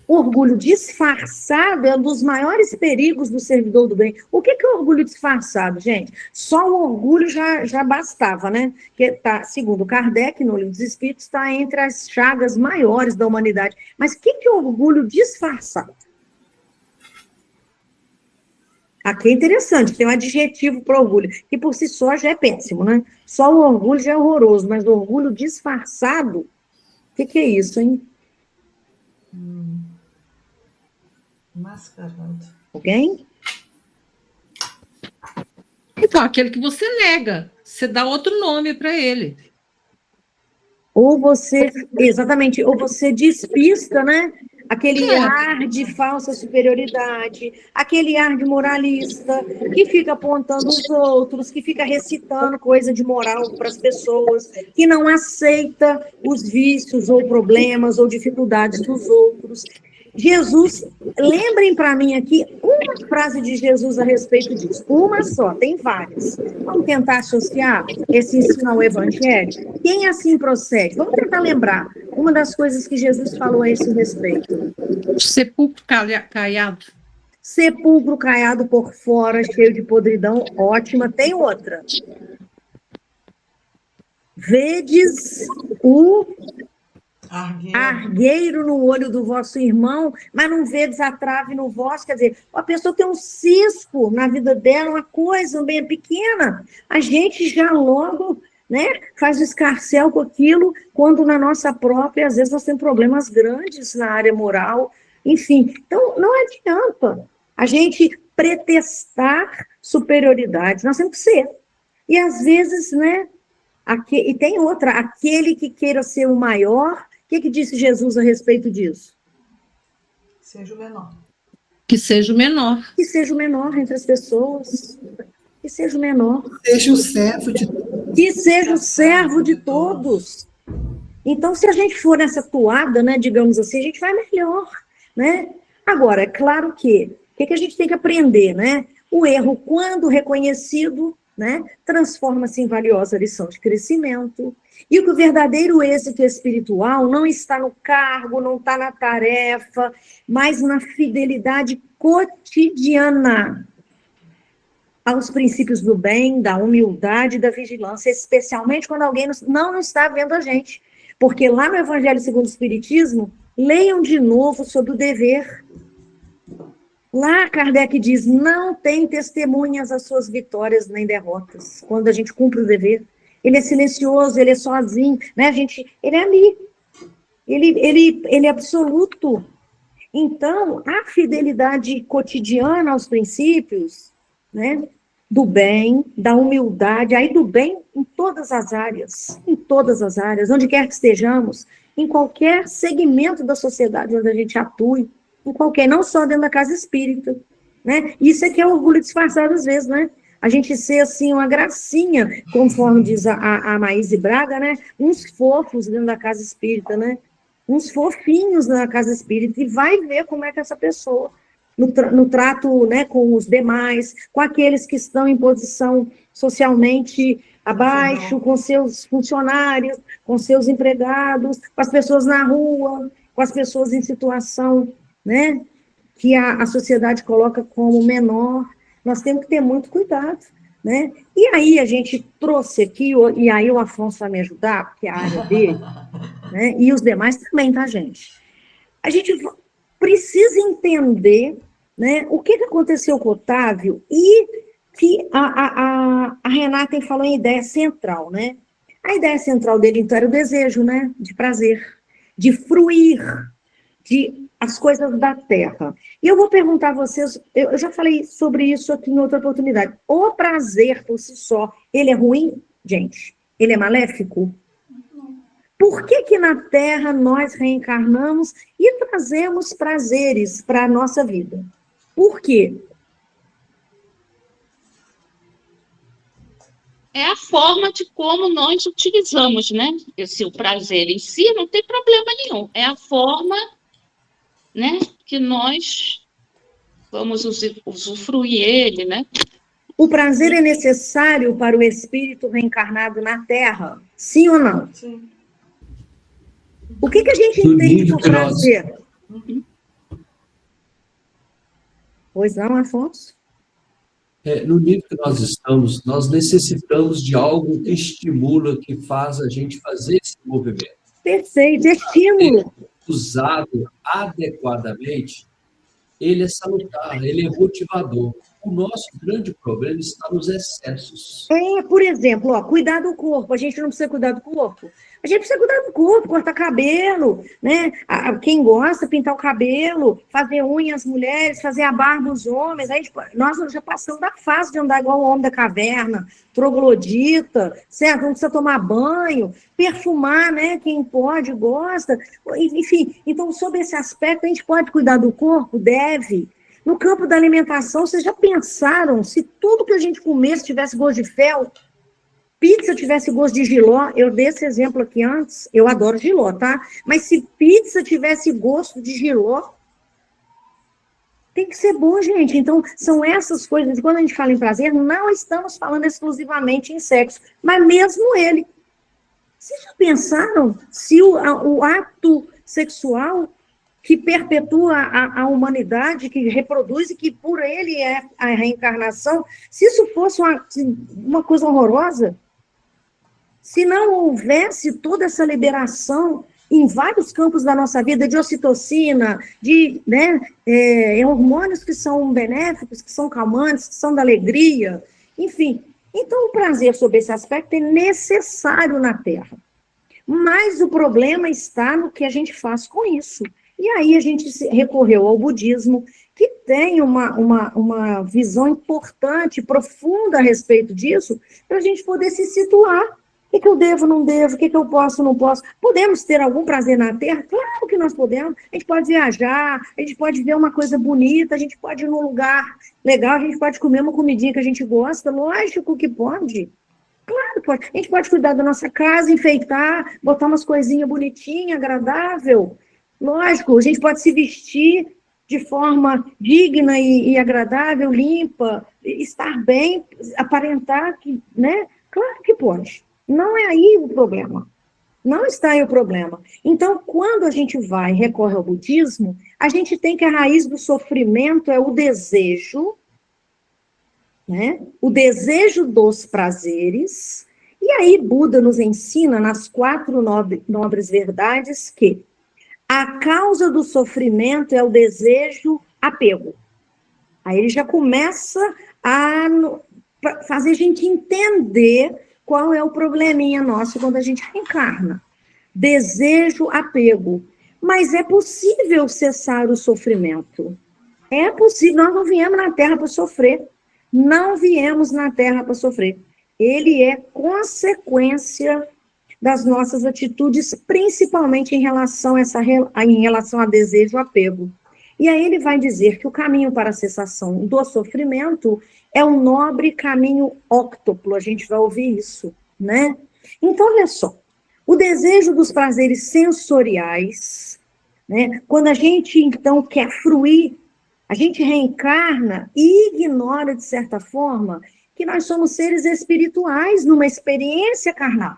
O orgulho disfarçado é um dos maiores perigos do servidor do bem. O que é orgulho disfarçado, gente? Só o orgulho já bastava, né? Que tá, segundo Kardec, no Livro dos Espíritos, está entre as chagas maiores da humanidade. Mas o que é orgulho disfarçado? Aqui é interessante, tem um adjetivo para orgulho, que por si só já é péssimo, né? Só o orgulho já é horroroso, mas o orgulho disfarçado, o que é isso, hein? Mascarado. Alguém? Então, aquele que você nega, você dá outro nome para ele. Ou você, exatamente, ou você despista, né? Aquele ar de falsa superioridade, aquele ar de moralista, que fica apontando os outros, que fica recitando coisa de moral para as pessoas, que não aceita os vícios ou problemas ou dificuldades dos outros. Jesus, lembrem para mim aqui uma frase de Jesus a respeito disso. Uma só, tem várias. Vamos tentar associar esse ensino ao evangelho? Quem assim procede? Vamos tentar lembrar uma das coisas que Jesus falou a esse respeito. Sepulcro caiado. Sepulcro caiado por fora, cheio de podridão, ótima. Tem outra. Vedes o argueiro no olho do vosso irmão, mas não vedes a trave no vosso. Quer dizer, a pessoa tem um cisco na vida dela, uma coisa bem pequena, a gente já logo, né, faz o escarcéu com aquilo, quando na nossa própria, às vezes nós temos problemas grandes na área moral, enfim. Então, não adianta a gente pretextar superioridade, nós temos que ser. E às vezes, né, e tem outra, aquele que queira ser o maior. O que disse Jesus a respeito disso? Seja o menor. Que seja o menor. Que seja o menor entre as pessoas. Que seja o menor. Seja o servo de todos. Que seja o servo de todos. Então, se a gente for nessa toada, né, digamos assim, a gente vai melhor, né? Agora, é claro que, o que a gente tem que aprender, né? O erro, quando reconhecido, né, transforma-se em valiosa lição de crescimento. E o verdadeiro êxito espiritual não está no cargo, não está na tarefa, mas na fidelidade cotidiana aos princípios do bem, da humildade e da vigilância, especialmente quando alguém não está vendo a gente. Porque lá no Evangelho segundo o Espiritismo, leiam de novo sobre o dever. Lá, Kardec diz, não tem testemunhas às suas vitórias nem derrotas, quando a gente cumpre o dever. Ele é silencioso, ele é sozinho, né, ele é ali. Ele é absoluto. Então, a fidelidade cotidiana aos princípios, né, do bem, da humildade, aí do bem em todas as áreas, onde quer que estejamos, em qualquer segmento da sociedade onde a gente atue, em qualquer, não só dentro da casa espírita, né? Isso é que é orgulho disfarçado às vezes, né? A gente ser, assim, uma gracinha, conforme diz a Maíse Braga, né? Uns fofos dentro da casa espírita, né? Uns fofinhos na casa espírita, e vai ver como é que essa pessoa, no trato, né, com os demais, com aqueles que estão em posição socialmente abaixo, com seus funcionários, com seus empregados, com as pessoas na rua, com as pessoas em situação, né, que a sociedade coloca como menor. Nós temos que ter muito cuidado, né? E aí a gente trouxe aqui, e aí o Afonso vai me ajudar, porque é a área dele, né, e os demais também, tá, gente? A gente precisa entender, né, o que aconteceu com o Otávio, e que a Renata falou em ideia central, né? A ideia central dele, então, era o desejo, né, de prazer, de fruir, de as coisas da terra. E eu vou perguntar a vocês, eu já falei sobre isso aqui em outra oportunidade. O prazer por si só, ele é ruim, gente? Ele é maléfico? Por que na Terra nós reencarnamos e trazemos prazeres para a nossa vida? Por quê? É a forma de como nós utilizamos, né? O prazer em si não tem problema nenhum. É a forma, né, que nós vamos usufruir ele, né? O prazer é necessário para o espírito reencarnado na Terra? Sim ou não? Sim. O que a gente entende por prazer? Pois não, Afonso? No nível que nós estamos, nós necessitamos de algo que estimula, que faz a gente fazer esse movimento. Perfeito, estímulo. Usado adequadamente, ele é salutar, ele é motivador. O nosso grande problema está nos excessos. Por exemplo, ó, cuidar do corpo. A gente não precisa cuidar do corpo. A gente precisa cuidar do corpo, cortar cabelo, né? Quem gosta, pintar o cabelo, fazer unha as mulheres, fazer a barba os homens. Nós já passamos da fase de andar igual o homem da caverna, troglodita, certo? Não precisa tomar banho, perfumar, né? Quem pode, gosta. Enfim, então, sobre esse aspecto, a gente pode cuidar do corpo? Deve. No campo da alimentação, vocês já pensaram se tudo que a gente comesse tivesse gosto de fel? Pizza tivesse gosto de jiló? Eu dei esse exemplo aqui antes, eu adoro jiló, tá? Mas se pizza tivesse gosto de jiló, tem que ser bom, gente. Então, são essas coisas. Quando a gente fala em prazer, não estamos falando exclusivamente em sexo, mas mesmo ele. Vocês já pensaram se o ato sexual que perpetua a humanidade, que reproduz e que por ele é a reencarnação, se isso fosse uma coisa horrorosa, se não houvesse toda essa liberação em vários campos da nossa vida, de ocitocina, de hormônios que são benéficos, que são calmantes, que são da alegria, enfim. Então, o prazer sobre esse aspecto é necessário na Terra. Mas o problema está no que a gente faz com isso. E aí a gente recorreu ao budismo, que tem uma visão importante, profunda a respeito disso, para a gente poder se situar. O que eu devo, não devo? O que eu posso, não posso? Podemos ter algum prazer na Terra? Claro que nós podemos. A gente pode viajar, a gente pode ver uma coisa bonita, a gente pode ir num lugar legal, a gente pode comer uma comidinha que a gente gosta, lógico que pode. Claro que pode. A gente pode cuidar da nossa casa, enfeitar, botar umas coisinhas bonitinhas, agradável. Lógico, a gente pode se vestir de forma digna e agradável, limpa, estar bem, aparentar que, né? Claro que pode. Não é aí o problema. Não está aí o problema. Então, quando a gente recorre ao budismo, a gente tem que a raiz do sofrimento é o desejo, né? O desejo dos prazeres. E aí Buda nos ensina nas 4 nobres verdades que a causa do sofrimento é o desejo apego. Aí ele já começa a fazer a gente entender qual é o probleminha nosso quando a gente reencarna. Desejo apego. Mas é possível cessar o sofrimento. É possível. Nós não viemos na Terra para sofrer. Não viemos na Terra para sofrer. Ele é consequência das nossas atitudes, principalmente em relação a desejo e apego. E aí ele vai dizer que o caminho para a cessação do sofrimento é um nobre caminho óctuplo, a gente vai ouvir isso, né? Então, olha só, o desejo dos prazeres sensoriais, né? Quando a gente, então, quer fruir, a gente reencarna e ignora, de certa forma, que nós somos seres espirituais numa experiência carnal.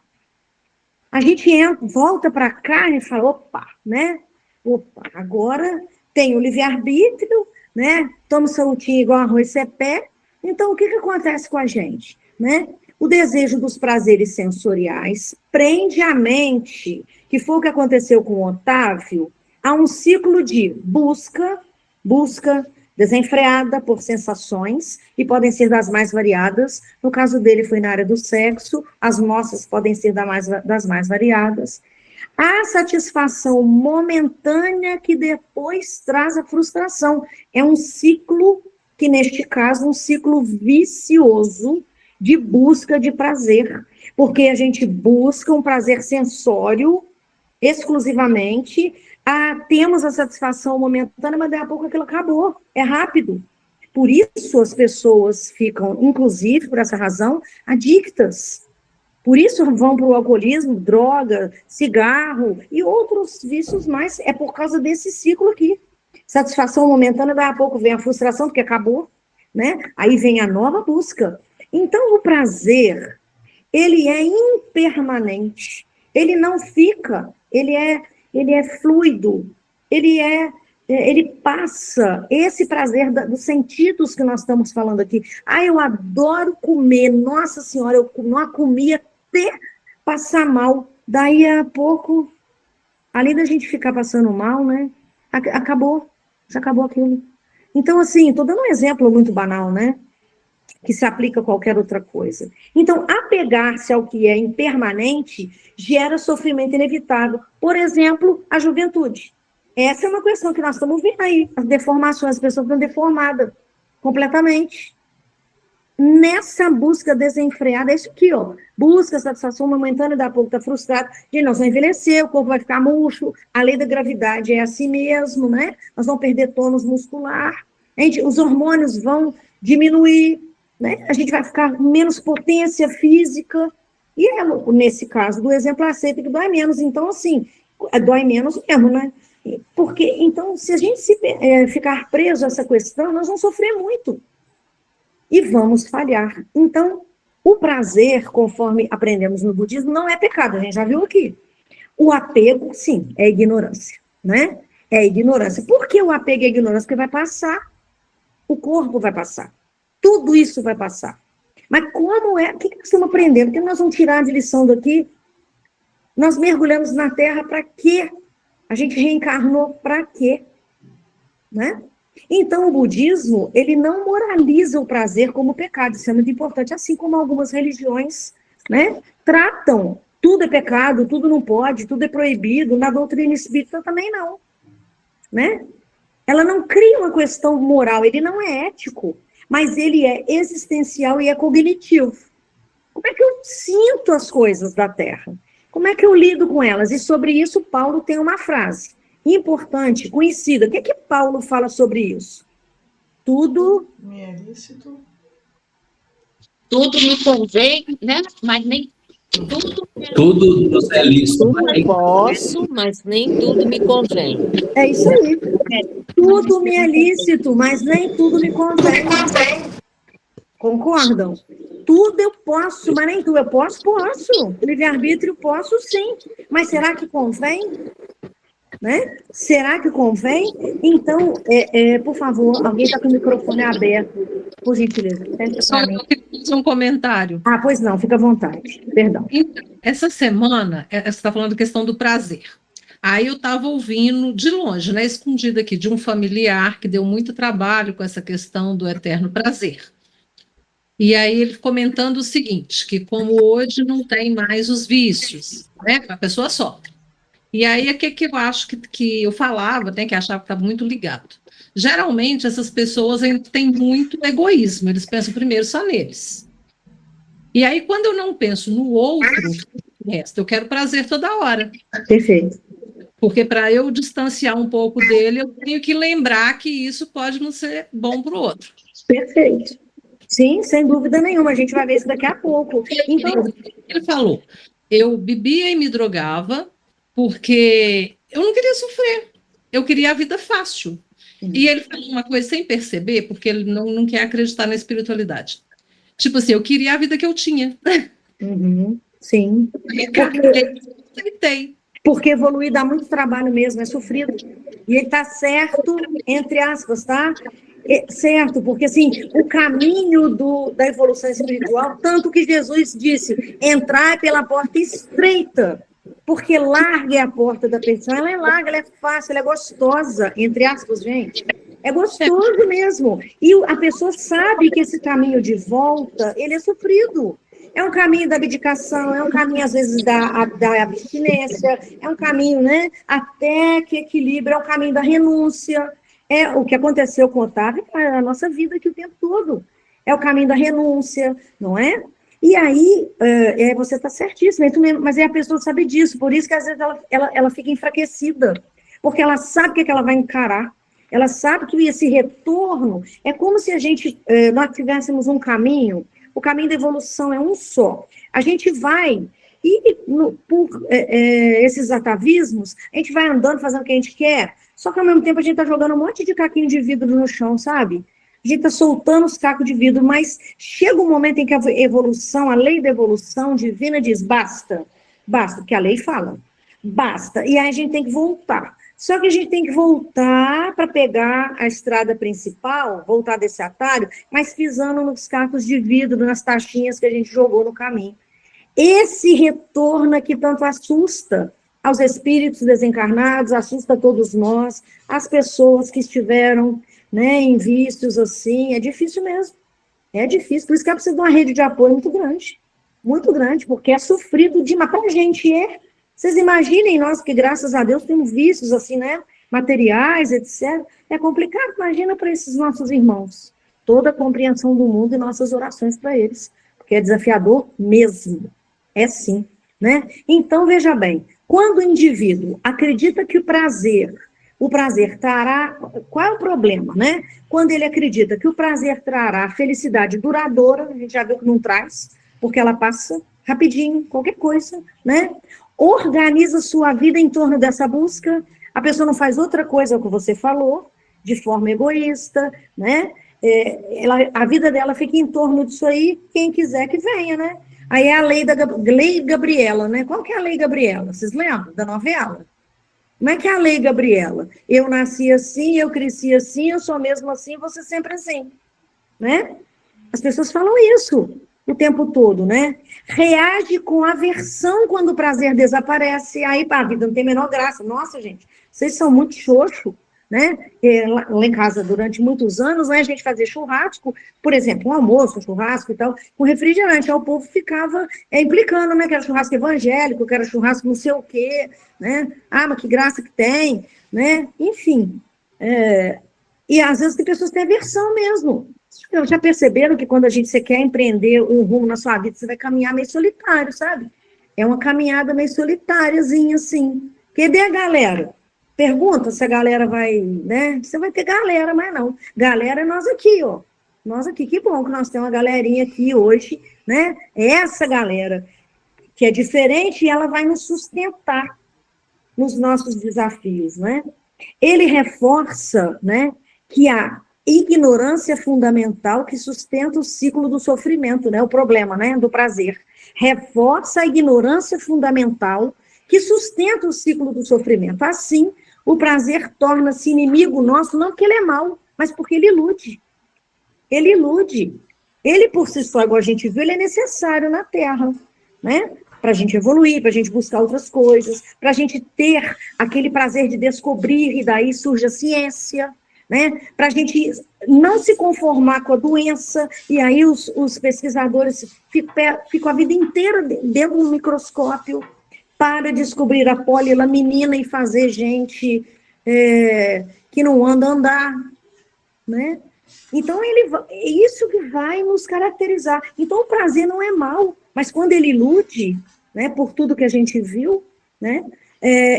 A gente volta para a carne e fala, opa, né? Opa, agora tem o livre-arbítrio, né? Toma salutinho igual arroz cepé. Então, o que acontece com a gente, né? O desejo dos prazeres sensoriais prende a mente, que foi o que aconteceu com o Otávio, a um ciclo de busca desenfreada por sensações, e podem ser das mais variadas. No caso dele foi na área do sexo, as nossas podem ser das mais variadas. A satisfação momentânea que depois traz a frustração. É um ciclo, que neste caso, um ciclo vicioso de busca de prazer. Porque a gente busca um prazer sensório exclusivamente, temos a satisfação momentânea, mas daqui a pouco aquilo acabou, é rápido. Por isso as pessoas ficam, inclusive, por essa razão, adictas. Por isso vão para o alcoolismo, droga, cigarro e outros vícios mais. É por causa desse ciclo aqui. Satisfação momentânea, daqui a pouco vem a frustração, porque acabou, né? Aí vem a nova busca. Então, o prazer, ele é impermanente. Ele não fica, ele é fluido, ele passa. Esse prazer dos sentidos que nós estamos falando aqui. Eu adoro comer, nossa senhora, eu não comia até passar mal. Daí a pouco, além da gente ficar passando mal, né? Já acabou aquilo. Então, assim, estou dando um exemplo muito banal, né? Que se aplica a qualquer outra coisa. Então, apegar-se ao que é impermanente gera sofrimento inevitável. Por exemplo, a juventude. Essa é uma questão que nós estamos vendo aí, as deformações, as pessoas estão deformadas completamente. Nessa busca desenfreada, é isso aqui, ó. Busca satisfação momentânea, daqui a pouco está frustrado. Gente, nós vamos envelhecer, o corpo vai ficar murcho, a lei da gravidade é assim mesmo, né? Nós vamos perder tônus muscular, os hormônios vão diminuir, né? A gente vai ficar com menos potência física. E nesse caso do exemplo, aceita que dói menos. Então, assim, dói menos mesmo, né? Porque, então, se a gente ficar preso a essa questão, nós vamos sofrer muito. E vamos falhar. Então, o prazer, conforme aprendemos no budismo, não é pecado, a gente já viu aqui. O apego, sim, é ignorância, né? É ignorância. Por que o apego é ignorância? Porque vai passar, o corpo vai passar, tudo isso vai passar. Mas como é? O que nós estamos aprendendo? O que nós vamos tirar de lição daqui? Nós mergulhamos na Terra para quê? A gente reencarnou para quê? Né? Então, o budismo, ele não moraliza o prazer como pecado, isso é muito importante, assim como algumas religiões, né, tratam, tudo é pecado, tudo não pode, tudo é proibido, na doutrina espírita também não, né? Ela não cria uma questão moral, ele não é ético, mas ele é existencial e é cognitivo. Como é que eu sinto as coisas da Terra? Como é que eu lido com elas? E sobre isso, Paulo tem uma frase importante, conhecida. O que é que Paulo fala sobre isso? Tudo me é lícito. Tudo me convém, né? Mas nem Tudo nos é lícito. Tudo posso, mas nem tudo me convém. É isso aí. Tudo me é lícito, mas nem tudo me convém. Concordam? Tudo eu posso, mas nem tudo. Eu posso? Livre-arbítrio posso, sim. Mas será que convém? Né? Será que convém? Então, por favor, alguém está com o microfone aberto, por gentileza. Só eu queria fazer um comentário. Ah, pois não, fica à vontade, perdão. Então, essa semana, você está falando da questão do prazer. Aí eu estava ouvindo de longe, né, escondido aqui, de um familiar que deu muito trabalho com essa questão do eterno prazer. E aí ele comentando o seguinte, que como hoje não tem mais os vícios, né, a pessoa sofre. E aí, o que eu acho que eu falava, né, que achava que estava muito ligado. Geralmente, essas pessoas têm muito egoísmo, eles pensam primeiro só neles. E aí, quando eu não penso no outro, o resto, eu quero prazer toda hora. Perfeito. Porque para eu distanciar um pouco dele, eu tenho que lembrar que isso pode não ser bom para o outro. Perfeito. Sim, sem dúvida nenhuma, a gente vai ver isso daqui a pouco. Então, ele falou, eu bebia e me drogava, porque eu não queria sofrer, eu queria a vida fácil. E ele falou uma coisa sem perceber, porque ele não quer acreditar na espiritualidade. Tipo assim, eu queria a vida que eu tinha. Sim. Aceitei. Porque evoluir dá muito trabalho mesmo, é sofrido. E ele está certo, entre aspas, tá? Certo, porque assim, o caminho da evolução espiritual, tanto que Jesus disse, entrar pela porta estreita, porque larga é a porta da perdição, ela é larga, ela é fácil, ela é gostosa, entre aspas, gente. É gostoso mesmo. E a pessoa sabe que esse caminho de volta, ele é sofrido. É um caminho da abdicação, é um caminho, às vezes, da abstinência, é um caminho, né, até que equilibra, é um caminho da renúncia. É o que aconteceu com o Otávio, é a nossa vida aqui o tempo todo. É o caminho da renúncia, não é? E aí, você está certíssimo, mas aí a pessoa sabe disso, por isso que às vezes ela fica enfraquecida, porque ela sabe o que ela vai encarar, ela sabe que esse retorno é como se nós tivéssemos um caminho, o caminho da evolução é um só. A gente vai, por esses atavismos, a gente vai andando, fazendo o que a gente quer, só que ao mesmo tempo a gente está jogando um monte de caquinho de vidro no chão, sabe? A gente está soltando os cacos de vidro, mas chega um momento em que a evolução, a lei da evolução divina diz, basta, porque a lei fala, basta, e aí a gente tem que voltar. Só que a gente tem que voltar para pegar a estrada principal, voltar desse atalho, mas pisando nos cacos de vidro, nas taxinhas que a gente jogou no caminho. Esse retorno que tanto assusta aos espíritos desencarnados, assusta a todos nós, as pessoas que estiveram né, em vícios assim, é difícil mesmo. É difícil, por isso que ela precisa de uma rede de apoio muito grande, porque é sofrido demais. Para a gente vocês imaginem nós que, graças a Deus, temos vícios assim, né, materiais, etc. É complicado, imagina para esses nossos irmãos. Toda a compreensão do mundo e nossas orações para eles, porque é desafiador mesmo. É sim, né? Então, veja bem, quando o indivíduo acredita que o prazer trará... Qual é o problema, né? Quando ele acredita que o prazer trará felicidade duradoura, a gente já viu que não traz, porque ela passa rapidinho, qualquer coisa, né? Organiza sua vida em torno dessa busca, a pessoa não faz outra coisa que você falou, de forma egoísta, né? A vida dela fica em torno disso aí, quem quiser que venha, né? Aí é a Lei Gabriela, né? Qual que é a Lei Gabriela? Vocês lembram da novela? Como é que é a Lei Gabriela? Eu nasci assim, eu cresci assim, eu sou mesmo assim, você sempre assim, né? As pessoas falam isso o tempo todo, né? Reage com aversão quando o prazer desaparece, aí a vida não tem a menor graça. Nossa, gente, vocês são muito xoxo, né? Lá em casa, durante muitos anos, né, a gente fazia churrasco, por exemplo, um almoço, um churrasco e tal, com refrigerante, aí o povo ficava implicando, né, que era churrasco evangélico, que era churrasco não sei o quê, né? Ah, mas que graça que tem, né? Enfim, e às vezes tem pessoas que têm aversão mesmo. Já perceberam que quando você quer empreender um rumo na sua vida, você vai caminhar meio solitário, sabe? É uma caminhada meio solitáriazinha, assim. Cadê a galera? Pergunta se a galera vai, né? Você vai ter galera, mas não. Galera é nós aqui, ó. Nós aqui, que bom que nós temos uma galerinha aqui hoje, né? Essa galera que é diferente e ela vai nos sustentar nos nossos desafios, né? Ele reforça, né, que a ignorância fundamental que sustenta o ciclo do sofrimento, né? O problema, né, do prazer. Reforça a ignorância fundamental que sustenta o ciclo do sofrimento. Assim, o prazer torna-se inimigo nosso, não porque ele é mau, mas porque ele ilude. Ele ilude. Ele, por si só, igual a gente viu, ele é necessário na Terra, né? Para a gente evoluir, para a gente buscar outras coisas, para a gente ter aquele prazer de descobrir, e daí surge a ciência, né? Para a gente não se conformar com a doença, e aí os pesquisadores ficam a vida inteira dentro do microscópio para descobrir a polilaminina e fazer gente que não anda andar, né? Então, é isso que vai nos caracterizar. Então, o prazer não é mau, mas quando ele ilude, né, por tudo que a gente viu, né,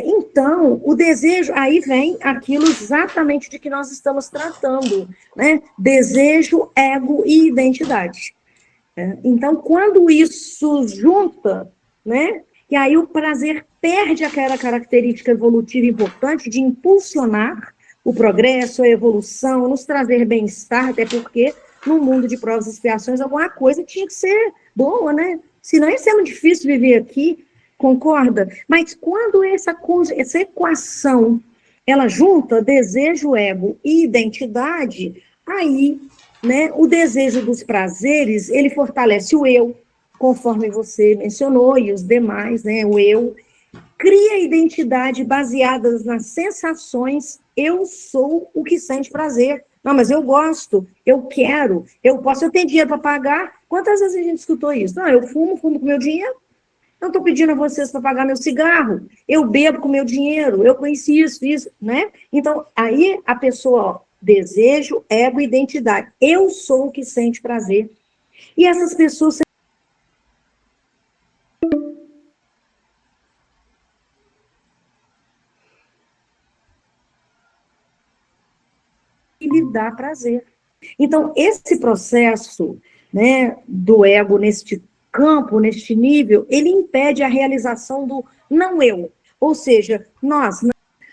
então, o desejo, aí vem aquilo exatamente de que nós estamos tratando, né, desejo, ego e identidade. Então, quando isso junta, né, e aí o prazer perde aquela característica evolutiva importante de impulsionar o progresso, a evolução, nos trazer bem-estar, até porque no mundo de provas e expiações alguma coisa tinha que ser boa, né? Senão ia ser muito difícil viver aqui, concorda? Mas quando essa equação, ela junta desejo, ego e identidade, aí, né, o desejo dos prazeres, ele fortalece o eu, conforme você mencionou, e os demais, né, o eu, cria identidade baseada nas sensações, eu sou o que sente prazer. Não, mas eu gosto, eu quero, eu posso, eu tenho dinheiro para pagar. Quantas vezes a gente escutou isso? Não, eu fumo com meu dinheiro, não estou pedindo a vocês para pagar meu cigarro, eu bebo com meu dinheiro, eu conheci isso, né? Então, aí a pessoa, ó, desejo, ego, identidade. Eu sou o que sente prazer. E essas pessoas lhe dá prazer. Então, esse processo, né, do ego neste campo, neste nível, ele impede a realização do não eu. Ou seja, nós,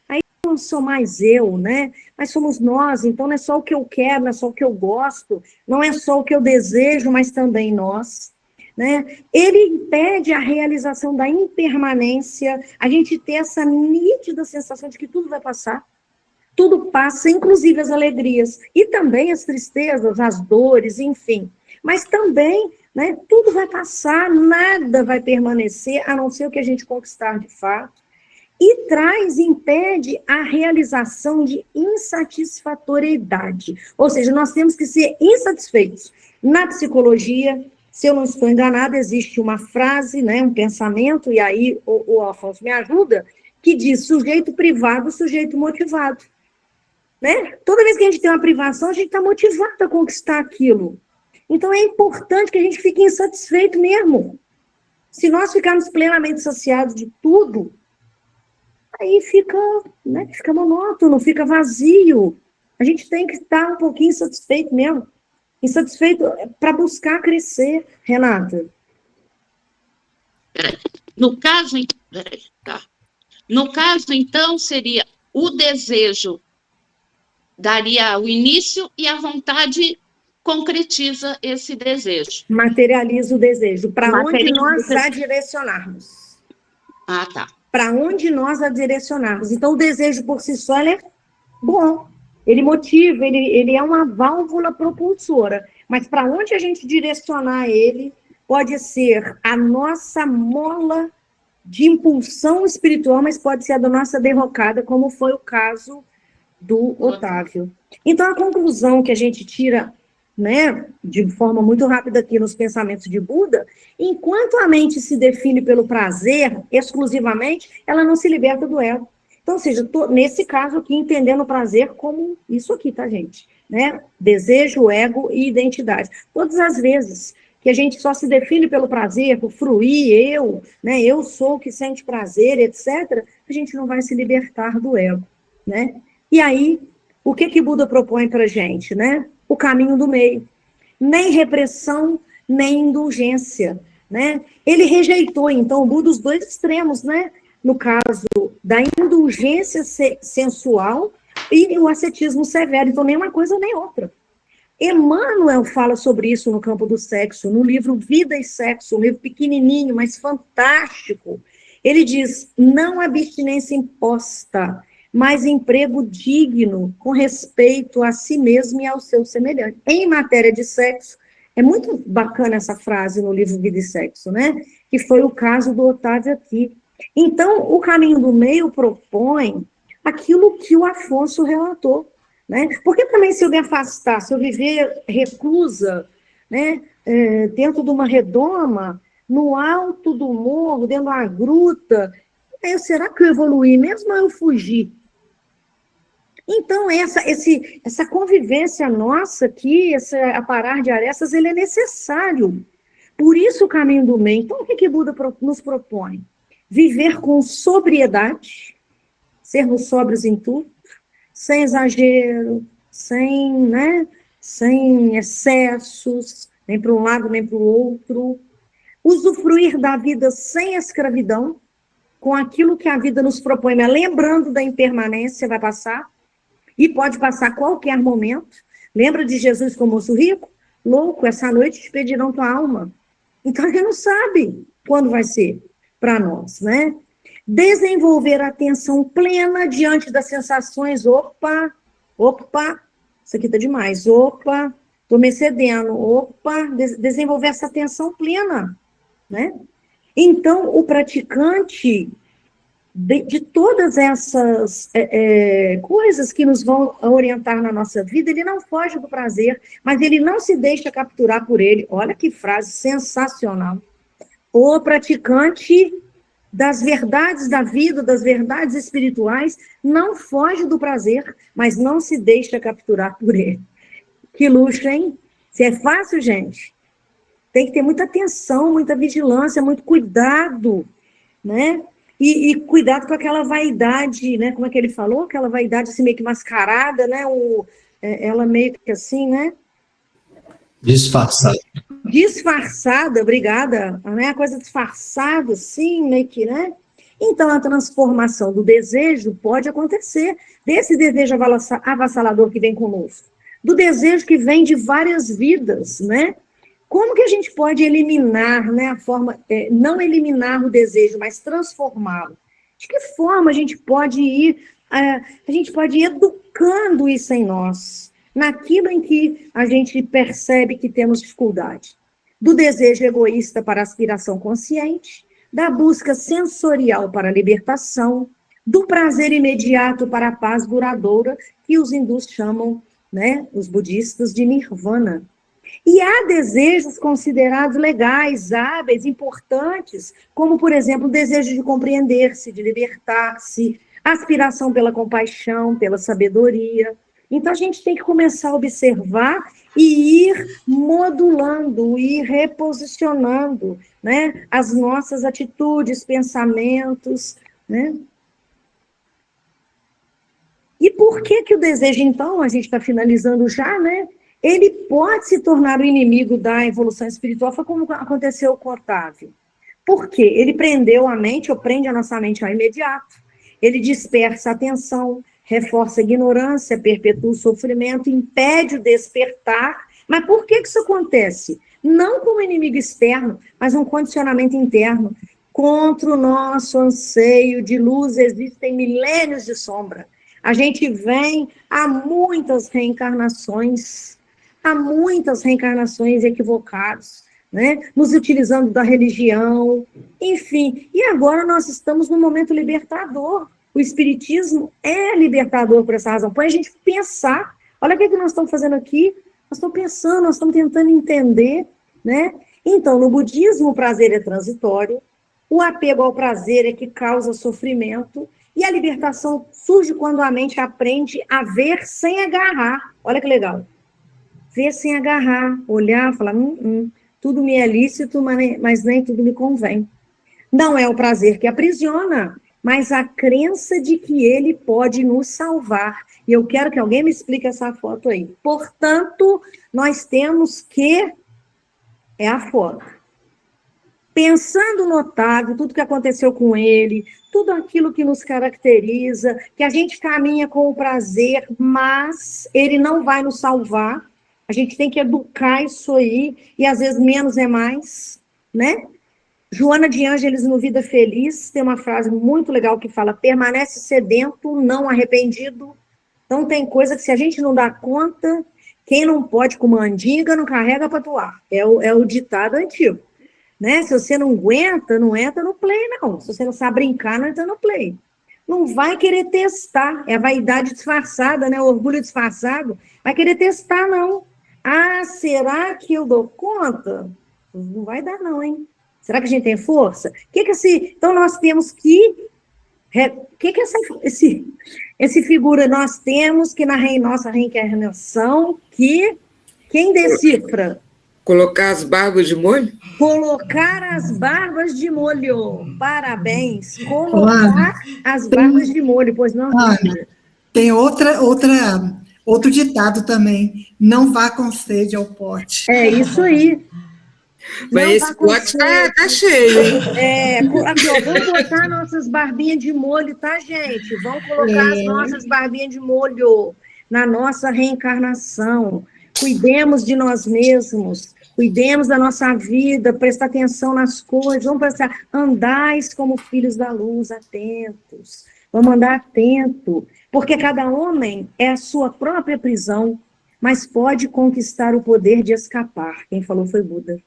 aí não sou mais eu, né? Mas somos nós, então não é só o que eu quero, não é só o que eu gosto, não é só o que eu desejo, mas também nós. Né? Ele impede a realização da impermanência, a gente ter essa nítida sensação de que tudo vai passar. Tudo passa, inclusive as alegrias, e também as tristezas, as dores, enfim. Mas também, né, tudo vai passar, nada vai permanecer, a não ser o que a gente conquistar de fato. e impede a realização de insatisfatoriedade. Ou seja, nós temos que ser insatisfeitos. Na psicologia, se eu não estou enganada, existe uma frase, né, um pensamento, e aí o Afonso me ajuda, que diz sujeito privado, sujeito motivado. Né? Toda vez que a gente tem uma privação, a gente está motivado a conquistar aquilo. Então, é importante que a gente fique insatisfeito mesmo. Se nós ficarmos plenamente saciados de tudo, aí fica, né, fica monótono, fica vazio. A gente tem que estar um pouquinho insatisfeito mesmo. Insatisfeito para buscar crescer, Renata. No caso, no caso, então, seria o desejo daria o início e a vontade concretiza esse desejo. Materializa o desejo. Para onde nós a direcionarmos. Ah, tá. Para onde nós a direcionarmos. Então, o desejo por si só ele é bom. Ele motiva, ele é uma válvula propulsora. Mas para onde a gente direcionar ele, pode ser a nossa mola de impulsão espiritual, mas pode ser a da nossa derrocada, como foi o caso do Otávio. Então, a conclusão que a gente tira, né, de forma muito rápida aqui nos pensamentos de Buda, enquanto a mente se define pelo prazer, exclusivamente, ela não se liberta do ego. Então, ou seja, nesse caso aqui, entendendo o prazer como isso aqui, tá, gente? Né? Desejo, ego e identidade. Todas as vezes que a gente só se define pelo prazer, por fruir, né, eu sou o que sente prazer, etc., a gente não vai se libertar do ego, né? E aí, o que Buda propõe para a gente, né? O caminho do meio. Nem repressão, nem indulgência, né? Ele rejeitou, então, o Buda, os dois extremos, né? No caso da indulgência sensual e o ascetismo severo. Então, nem uma coisa nem outra. Emmanuel fala sobre isso no campo do sexo, no livro Vida e Sexo, um livro pequenininho, mas fantástico. Ele diz, não abstinência imposta, mas emprego digno, com respeito a si mesmo e ao seu semelhante. Em matéria de sexo, é muito bacana essa frase no livro Vida e Sexo, né? Que foi o caso do Otávio aqui. Então, o caminho do meio propõe aquilo que o Afonso relatou, né? Porque também se eu me afastar, se eu viver reclusa, né, dentro de uma redoma, no alto do morro, dentro de uma gruta, será que eu evoluí mesmo ou eu fugi? Então, essa convivência nossa aqui, esse aparar de arestas, ele é necessário. Por isso o caminho do meio. Então, o que Buda nos propõe? Viver com sobriedade, sermos sóbrios em tudo, sem exagero, sem excessos, nem para um lado nem para o outro. Usufruir da vida sem escravidão, com aquilo que a vida nos propõe, mas lembrando da impermanência, vai passar, e pode passar a qualquer momento. Lembra de Jesus com o moço rico? Louco, essa noite te pedirão tua alma. Então, a gente não sabe quando vai ser para nós, né? Desenvolver a atenção plena diante das sensações. Opa, isso aqui tá demais. Opa, tô me excedendo. Opa, desenvolver essa atenção plena, né? Então, o praticante de todas essas coisas que nos vão orientar na nossa vida, ele não foge do prazer, mas ele não se deixa capturar por ele. Olha que frase sensacional. O praticante das verdades da vida, das verdades espirituais, não foge do prazer, mas não se deixa capturar por ele. Que luxo, hein? Se é fácil, gente, tem que ter muita atenção, muita vigilância, muito cuidado, né? E cuidado com aquela vaidade, né? Como é que ele falou? Aquela vaidade assim meio que mascarada, né? Ela meio que assim, né? Disfarçada. Disfarçada, obrigada. Né? A coisa disfarçada, assim, meio que, né? Então, a transformação do desejo pode acontecer. Desse desejo avassalador que vem conosco. Do desejo que vem de várias vidas, né? Como que a gente pode eliminar, né, a forma, não eliminar o desejo, mas transformá-lo? De que forma a gente pode ir educando isso em nós, naquilo em que a gente percebe que temos dificuldade? Do desejo egoísta para a aspiração consciente, da busca sensorial para a libertação, do prazer imediato para a paz duradoura, que os hindus chamam, né, os budistas, de nirvana. E há desejos considerados legais, hábeis, importantes, como, por exemplo, o desejo de compreender-se, de libertar-se, aspiração pela compaixão, pela sabedoria. Então, a gente tem que começar a observar e ir modulando, ir reposicionando, né, as nossas atitudes, pensamentos, né? E por que que o desejo, então, a gente está finalizando já, né? Ele pode se tornar o inimigo da evolução espiritual, foi como aconteceu com o Otávio. Por quê? Ele prendeu a mente, ou prende a nossa mente ao imediato. Ele dispersa a atenção, reforça a ignorância, perpetua o sofrimento, impede o despertar. Mas por que que isso acontece? Não como inimigo externo, mas um condicionamento interno. Contra o nosso anseio de luz existem milênios de sombra. A gente vem a muitas reencarnações equivocadas, né? Nos utilizando da religião, enfim. E agora nós estamos num momento libertador. O Espiritismo é libertador por essa razão. Põe a gente pensar, olha o que nós estamos fazendo aqui, nós estamos pensando, nós estamos tentando entender, né? Então, no budismo, o prazer é transitório, o apego ao prazer é que causa sofrimento, e a libertação surge quando a mente aprende a ver sem agarrar. Olha que legal. Ver sem agarrar, olhar, falar, tudo me é lícito, mas nem tudo me convém. Não é o prazer que aprisiona, mas a crença de que ele pode nos salvar. E eu quero que alguém me explique essa foto aí. Portanto, nós temos que... É a foto. Pensando no Otávio, tudo que aconteceu com ele, tudo aquilo que nos caracteriza, que a gente caminha com o prazer, mas ele não vai nos salvar. A gente tem que educar isso aí, e às vezes menos é mais, né? Joana de Ângeles, no Vida Feliz, tem uma frase muito legal que fala: permanece sedento, não arrependido. Então tem coisa que se a gente não dá conta, quem não pode com mandinga não carrega para toar. É o ditado antigo. Né? Se você não aguenta, não entra no play, não. Se você não sabe brincar, não entra no play. Não vai querer testar. É a vaidade disfarçada, né? O orgulho disfarçado. Vai querer testar, não. Ah, será que eu dou conta? Não vai dar, não, hein? Será que a gente tem força? Então, nós temos que... esse figura nós temos que na nossa reencarnação, que quem decifra? Colocar as barbas de molho? Colocar as barbas de molho. Parabéns. Colocar as barbas de molho. Pois não, tem outro ditado também. Não vá com sede ao pote. É isso aí. Mas esse pote tá cheio, hein? Aqui, ó, vamos botar nossas barbinhas de molho, tá, gente? Vamos colocar as nossas barbinhas de molho na nossa reencarnação. Cuidemos de nós mesmos, cuidemos da nossa vida, prestar atenção nas coisas, vamos prestar, andais como filhos da luz, atentos, vamos andar atento, porque cada homem é a sua própria prisão, mas pode conquistar o poder de escapar. Quem falou foi Buda,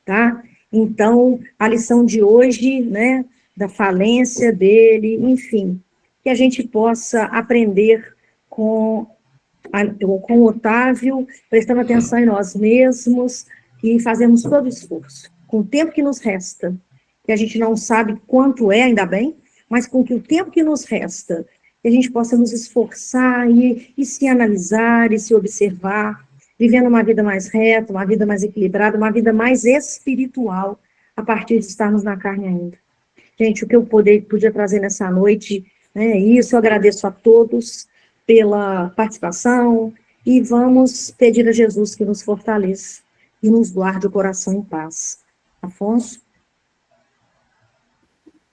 tá? Então, a lição de hoje, né, da falência dele, enfim, que a gente possa aprender com o Otávio, prestando atenção em nós mesmos e fazemos todo o esforço, com o tempo que nos resta, que a gente não sabe quanto é, ainda bem, mas com que o tempo que nos resta, que a gente possa nos esforçar e se analisar e se observar, vivendo uma vida mais reta, uma vida mais equilibrada, uma vida mais espiritual, a partir de estarmos na carne ainda. Gente, o que eu podia trazer nessa noite, né, isso, eu agradeço a todos pela participação, e vamos pedir a Jesus que nos fortaleça e nos guarde o coração em paz. Afonso?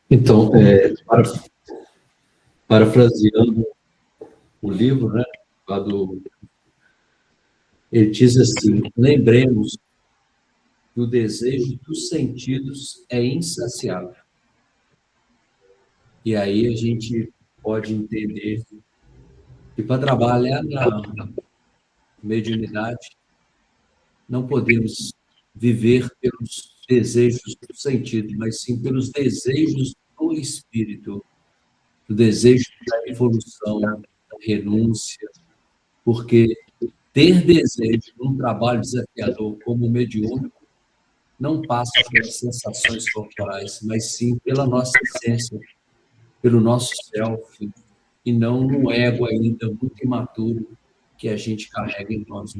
Então, parafraseando o livro, né, ele diz assim: lembremos que o desejo dos sentidos é insaciável. E aí a gente pode entender que para trabalhar na mediunidade, não podemos viver pelos desejos do sentido, mas sim pelos desejos do espírito. do desejo da evolução, da renúncia, porque ter desejo num trabalho desafiador como o mediúnico não passa pelas sensações corporais, mas sim pela nossa essência, pelo nosso self, e não no ego ainda muito imaturo que a gente carrega em nós.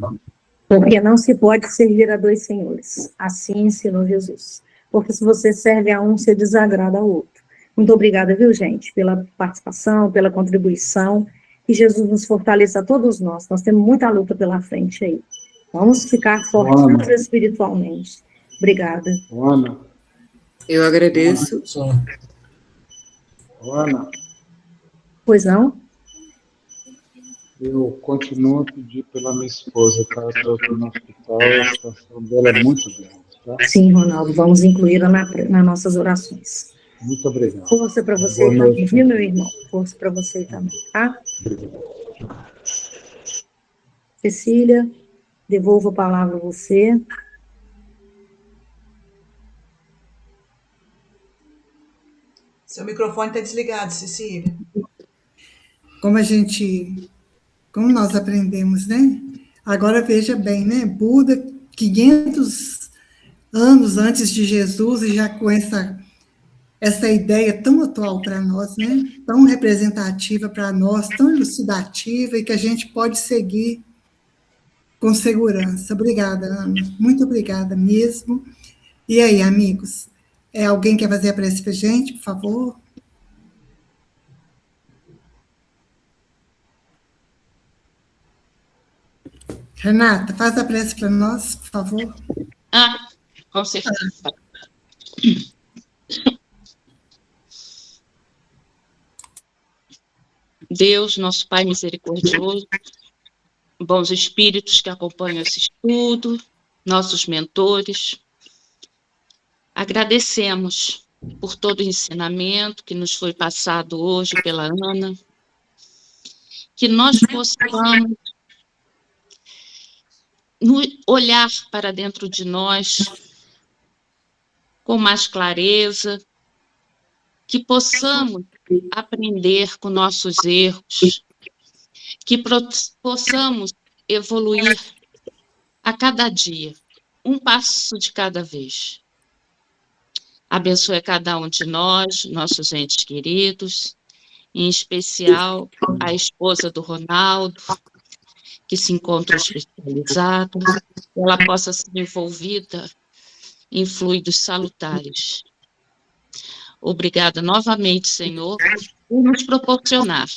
Porque não se pode servir a dois senhores. Assim ensinou Jesus. Porque se você serve a um, você desagrada ao outro. Muito obrigada, viu, gente, pela participação, pela contribuição. Que Jesus nos fortaleça a todos nós. Nós temos muita luta pela frente aí. Vamos ficar fortes espiritualmente. Obrigada. Ana, Eu agradeço. Ana, Pois não? eu continuo a pedir pela minha esposa, tá? Eu estou aqui no hospital, a situação dela é muito grave, tá? Sim, Ronaldo, vamos incluí-la nas nossas orações. Muito obrigado. Força para você Boa também, noite. viu, meu irmão? Força para você também, tá? Cecília, devolvo a palavra a você. Seu microfone está desligado, Cecília. Como nós aprendemos, né? Agora veja bem, né? Buda, 500 anos antes de Jesus, e já com essa ideia tão atual para nós, né? Tão representativa para nós, tão elucidativa, e que a gente pode seguir com segurança. Obrigada, Ana. Muito obrigada mesmo. E aí, amigos? Alguém quer fazer a prece para a gente, por favor? Renata, faz a prece para nós, por favor. Com certeza. Deus, nosso Pai misericordioso, bons espíritos que acompanham esse estudo, nossos mentores, agradecemos por todo o ensinamento que nos foi passado hoje pela Ana, que nós possamos olhar para dentro de nós com mais clareza, que possamos aprender com nossos erros, que possamos evoluir a cada dia, um passo de cada vez. Abençoe cada um de nós, nossos entes queridos, em especial a esposa do Ronaldo, que se encontra hospitalizada, que ela possa ser envolvida em fluidos salutares. Obrigada novamente, Senhor, por nos proporcionar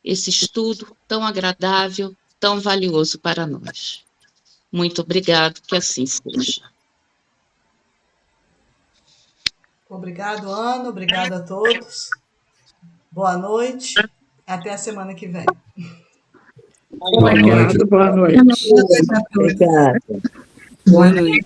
esse estudo tão agradável, tão valioso para nós. Muito obrigado, que assim seja. Obrigado, Ana. Obrigado a todos. Boa noite. Até a semana que vem. Boa noite. Obrigado, boa noite. Obrigada. Boa noite.